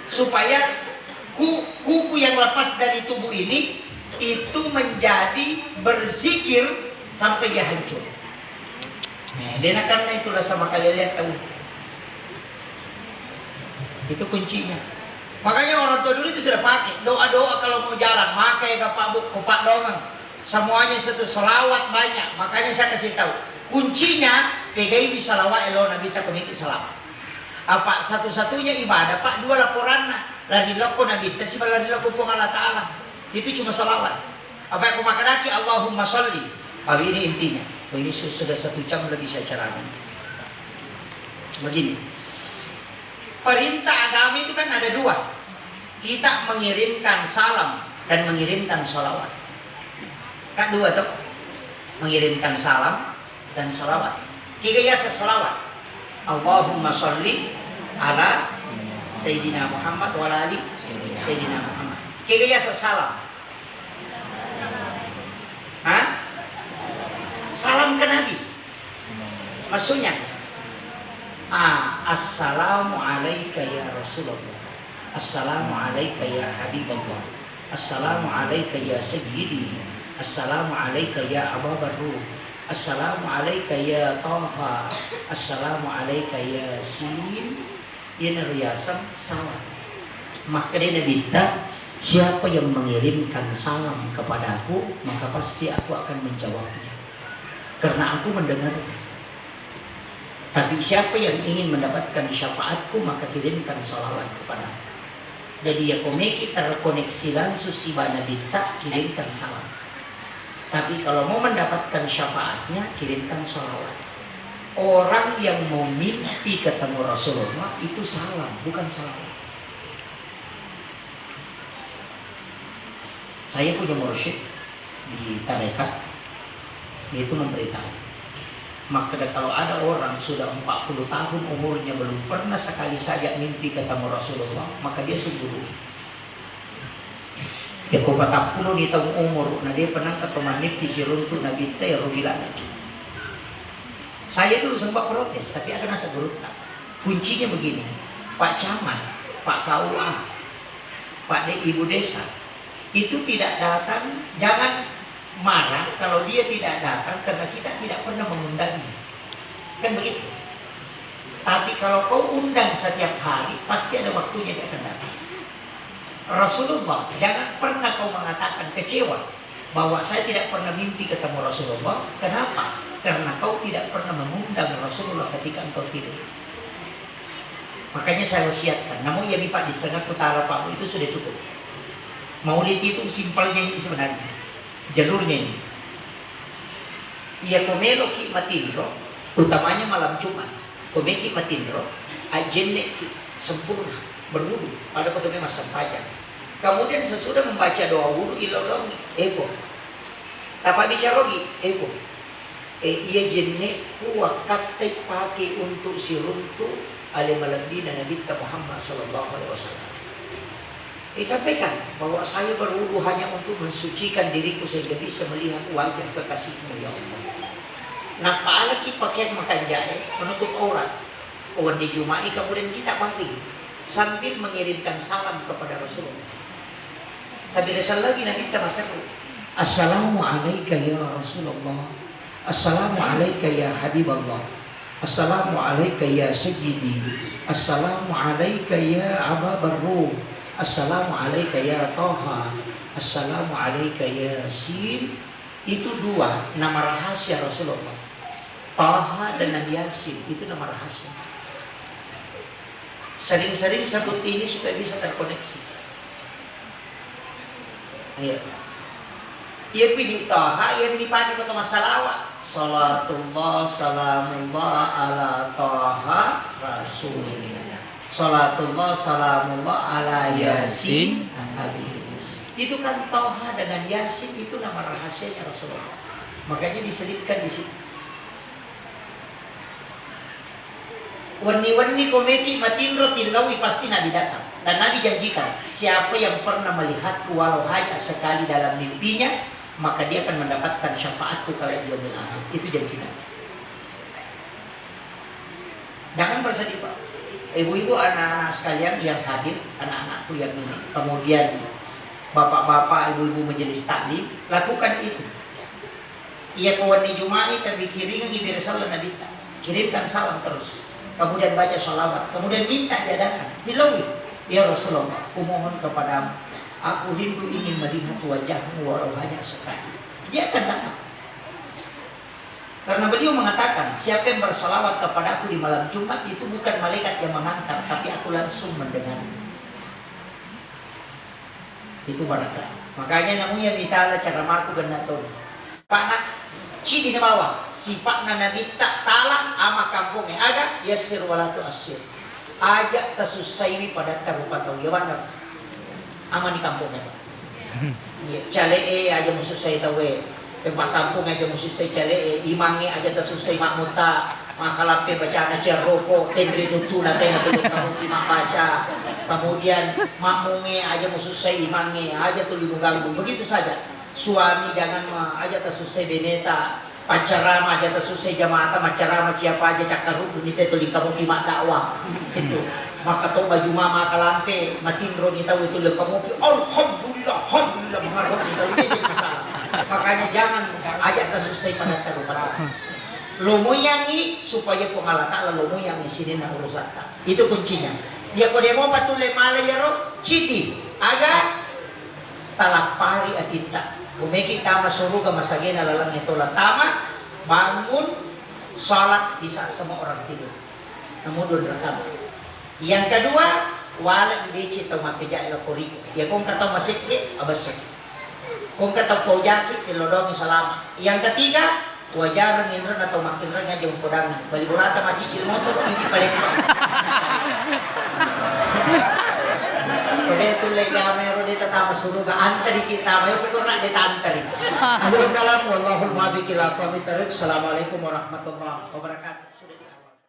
supaya kuku yang lepas dari tubuh ini itu menjadi berzikir sampai dia hancur. Dan karena itulah sama kalian lihat tahu. Itu kuncinya. Makanya orang tua dulu itu sudah pakai doa-doa kalau mau jalan, pakai kapak dongang. Semuanya satu selawat banyak. Makanya saya kasih tahu. Kuncinya pegai bisa lawat elo nabi tak komik salam. Apa satu-satunya ibadah Pak, dua laporan lari loko nabi tasi lari loko pun Allah Taala. Itu cuma salawat. Apa yang aku makan lagi Allahumma sholli. Tapi ini intinya. Ini sudah 1 jam lebih saya cerahkan. Begini. Perintah agama itu kan ada 2. Kita mengirimkan salam dan mengirimkan salawat. Kan 2 tuh. Mengirimkan salam dan salawat. Kira-kira salawat. Allahumma sholli ala Sayyidina Muhammad wa ala ali Sayyidina Muhammad. Kira-kira salam. Hah? Salam ke Nabi. Maksudnya assalamu alayka ya Rasulullah. Assalamu alayka ya Habibullah. Assalamu alayka ya Sayyidi. Assalamu alayka ya Abu Bakar. Assalamu alayka ya Taha. Assalamu alayka ya Sin. Ini riasan salam. Maka dia minta siapa yang mengirimkan salam kepadaku, maka pasti aku akan menjawabnya. Karena aku mendengar. Tapi siapa yang ingin mendapatkan syafaatku, maka kirimkan salawat kepadaku. Jadi ya komeki terkoneksi langsung si Nabi tak kirimkan salam. Tapi kalau mau mendapatkan syafaatnya, kirimkan salawat. Orang yang mau mimpi ketemu Rasulullah itu salam, bukan salawat. Saya punya mursyid di tarekat, dia itu memberitahu. Maka kalau ada orang sudah 40 tahun umurnya belum pernah sekali saja mimpi ketemu Rasulullah, maka dia sungguh rugi. Ya kau 40 di tahun umur, nah dia pernah ketemu mimpi si runtuh Nabi teh rugi lagi. Saya dulu sempat protes, tapi akan asa berutang. Kuncinya begini, Pak Camat, Pak KUA, Pak Ibu Desa, itu tidak datang, jangan marah kalau dia tidak datang karena kita tidak pernah mengundangnya. Kan begitu. Tapi kalau kau undang setiap hari, pasti ada waktunya dia akan datang. Rasulullah, jangan pernah kau mengatakan kecewa bahwa saya tidak pernah mimpi ketemu Rasulullah. Kenapa? Karena kau tidak pernah mengundang Rasulullah ketika engkau tidur. Makanya saya wasiatkan, namun ya Pak di Sengat Utara Pak itu sudah cukup. Maulid itu simpelnya ini sebenarnya, jalurnya ini. Ia komelo ki matindro, utamanya malam Jumat. Komeki matindro, ajenne sempurna, berwudu pada kotongnya masa pajak. Kemudian sesudah membaca doa wudu ilolong ego. Tanpa bicara lagi ego. Ia jenne kuat pakai untuk si runtuh alimalabina Nabi Muhammad sallallahu alaihi wasallam. Sampaikan bahwa saya berwudu hanya untuk mensucikan diriku sehingga bisa melihat wajah kekasihmu ya Allah. Nah, apalagi pakai makan jahe menutup aurat. Orang di Jumai kemudian kita balik sambil mengirimkan salam kepada Rasulullah. Tapi dasar lagi Nabi kita mengatakan, Assalamualaikum ya Rasulullah, Assalamualaikum ya Habiballah, Assalamualaikum ya Sayyidi, Assalamualaikum ya Ababar Ruh, Assalamualaikum ya Toha, Assalamualaikum ya Yasin. Itu dua nama rahasia Rasulullah. Toha dengan Yasin itu nama rahasia. Sering-sering sebut ini supaya bisa terkoneksi. Ayo. Ia pilih Toha, ia dipakai kata masalawat. Salatullah salamullah ala Toha Rasulillah. Salatullah salamullah ala Yasin. Itu kan Toha dengan Yasin itu nama rahasianya Rasulullah. Makanya diselipkan di situ. Warni-warni komedi matindro tilawi pasti Nabi datang. Dan Nabi janjikan, siapa yang pernah melihatku walau hanya sekali dalam mimpinya, maka dia akan mendapatkan syafaatku kala yaumil akhir. Itu janji Nabi. Jangan bersedih Pak. Ibu-ibu, anak-anak sekalian yang hadir, anak-anakku yang ini, kemudian bapak-bapak, ibu-ibu majelis taklim, lakukan itu. Ia ke warni Jumai tapi kiringan ibir salam Nabi. Kirimkan salam terus. Kemudian baca sholawat, kemudian minta dia datang. Dilawi, ya Rasulullah, kumohon kepadamu, aku rindu ingin melihat wajahmu walau hanya sekali. Dia akan datang. Karena beliau mengatakan, siapa yang bersolawat kepadaku di malam Jumat itu bukan malaikat yang mengantar, tapi aku langsung mendengarnya. Itu barakat. Makanya namunya mitala cara marku genaton. Pak nak, cidi na bawah. Sifat na Nabi tak talak ama kampungnya ada yasir walatu asir. Ajak kesusai pada tarupa tahu ya benar. Ama di kampungnya Pak. Iya, calee aja mususai tahu tempat kampung aja mususai calee, imange aja tersusai makmuta, makalampe baca anak ceroko, tendri tutuna tengah tulis kamu imam baca. Kemudian makmunge aja mususai imange aja tulis ganggu. Begitu saja. Suami jangan aja tersusai beneta. Pacarama aja tersusai jamaah macarama siapa aja cakar rukun itu kamu lima dakwah itu maka tahu baju mama kalampe matindro ni tahu itu kamu alhamdulillah mengharap ni tahu ini jadi masalah. Makanya jangan ajak tersusai pada taruh lomoyangi supaya pengalata lomoyangi sini na urusan itu kuncinya. Dia kode mau patule malaya ro citi aga talapari atita. Kumeki tama suruga masagina lalang ito tama bangun salat di saat semua orang tidur. Namun rakaat. Yang kedua wala ideci to mapeja ila kori. Ya kung kataw masikki abasik. Kung kataw pojaki tilodongi salama. Yang ketiga wajaran indra atau makinran nga jeng podang. Baliburata macicil motor hindi paling. Kode tulay gamay ro dito tama suruga antari kita may pukor na dito antari. Alhamdulillah wallahul muwaffiq ila aqwamit thoriq. Assalamualaikum warahmatullahi wabarakatuh.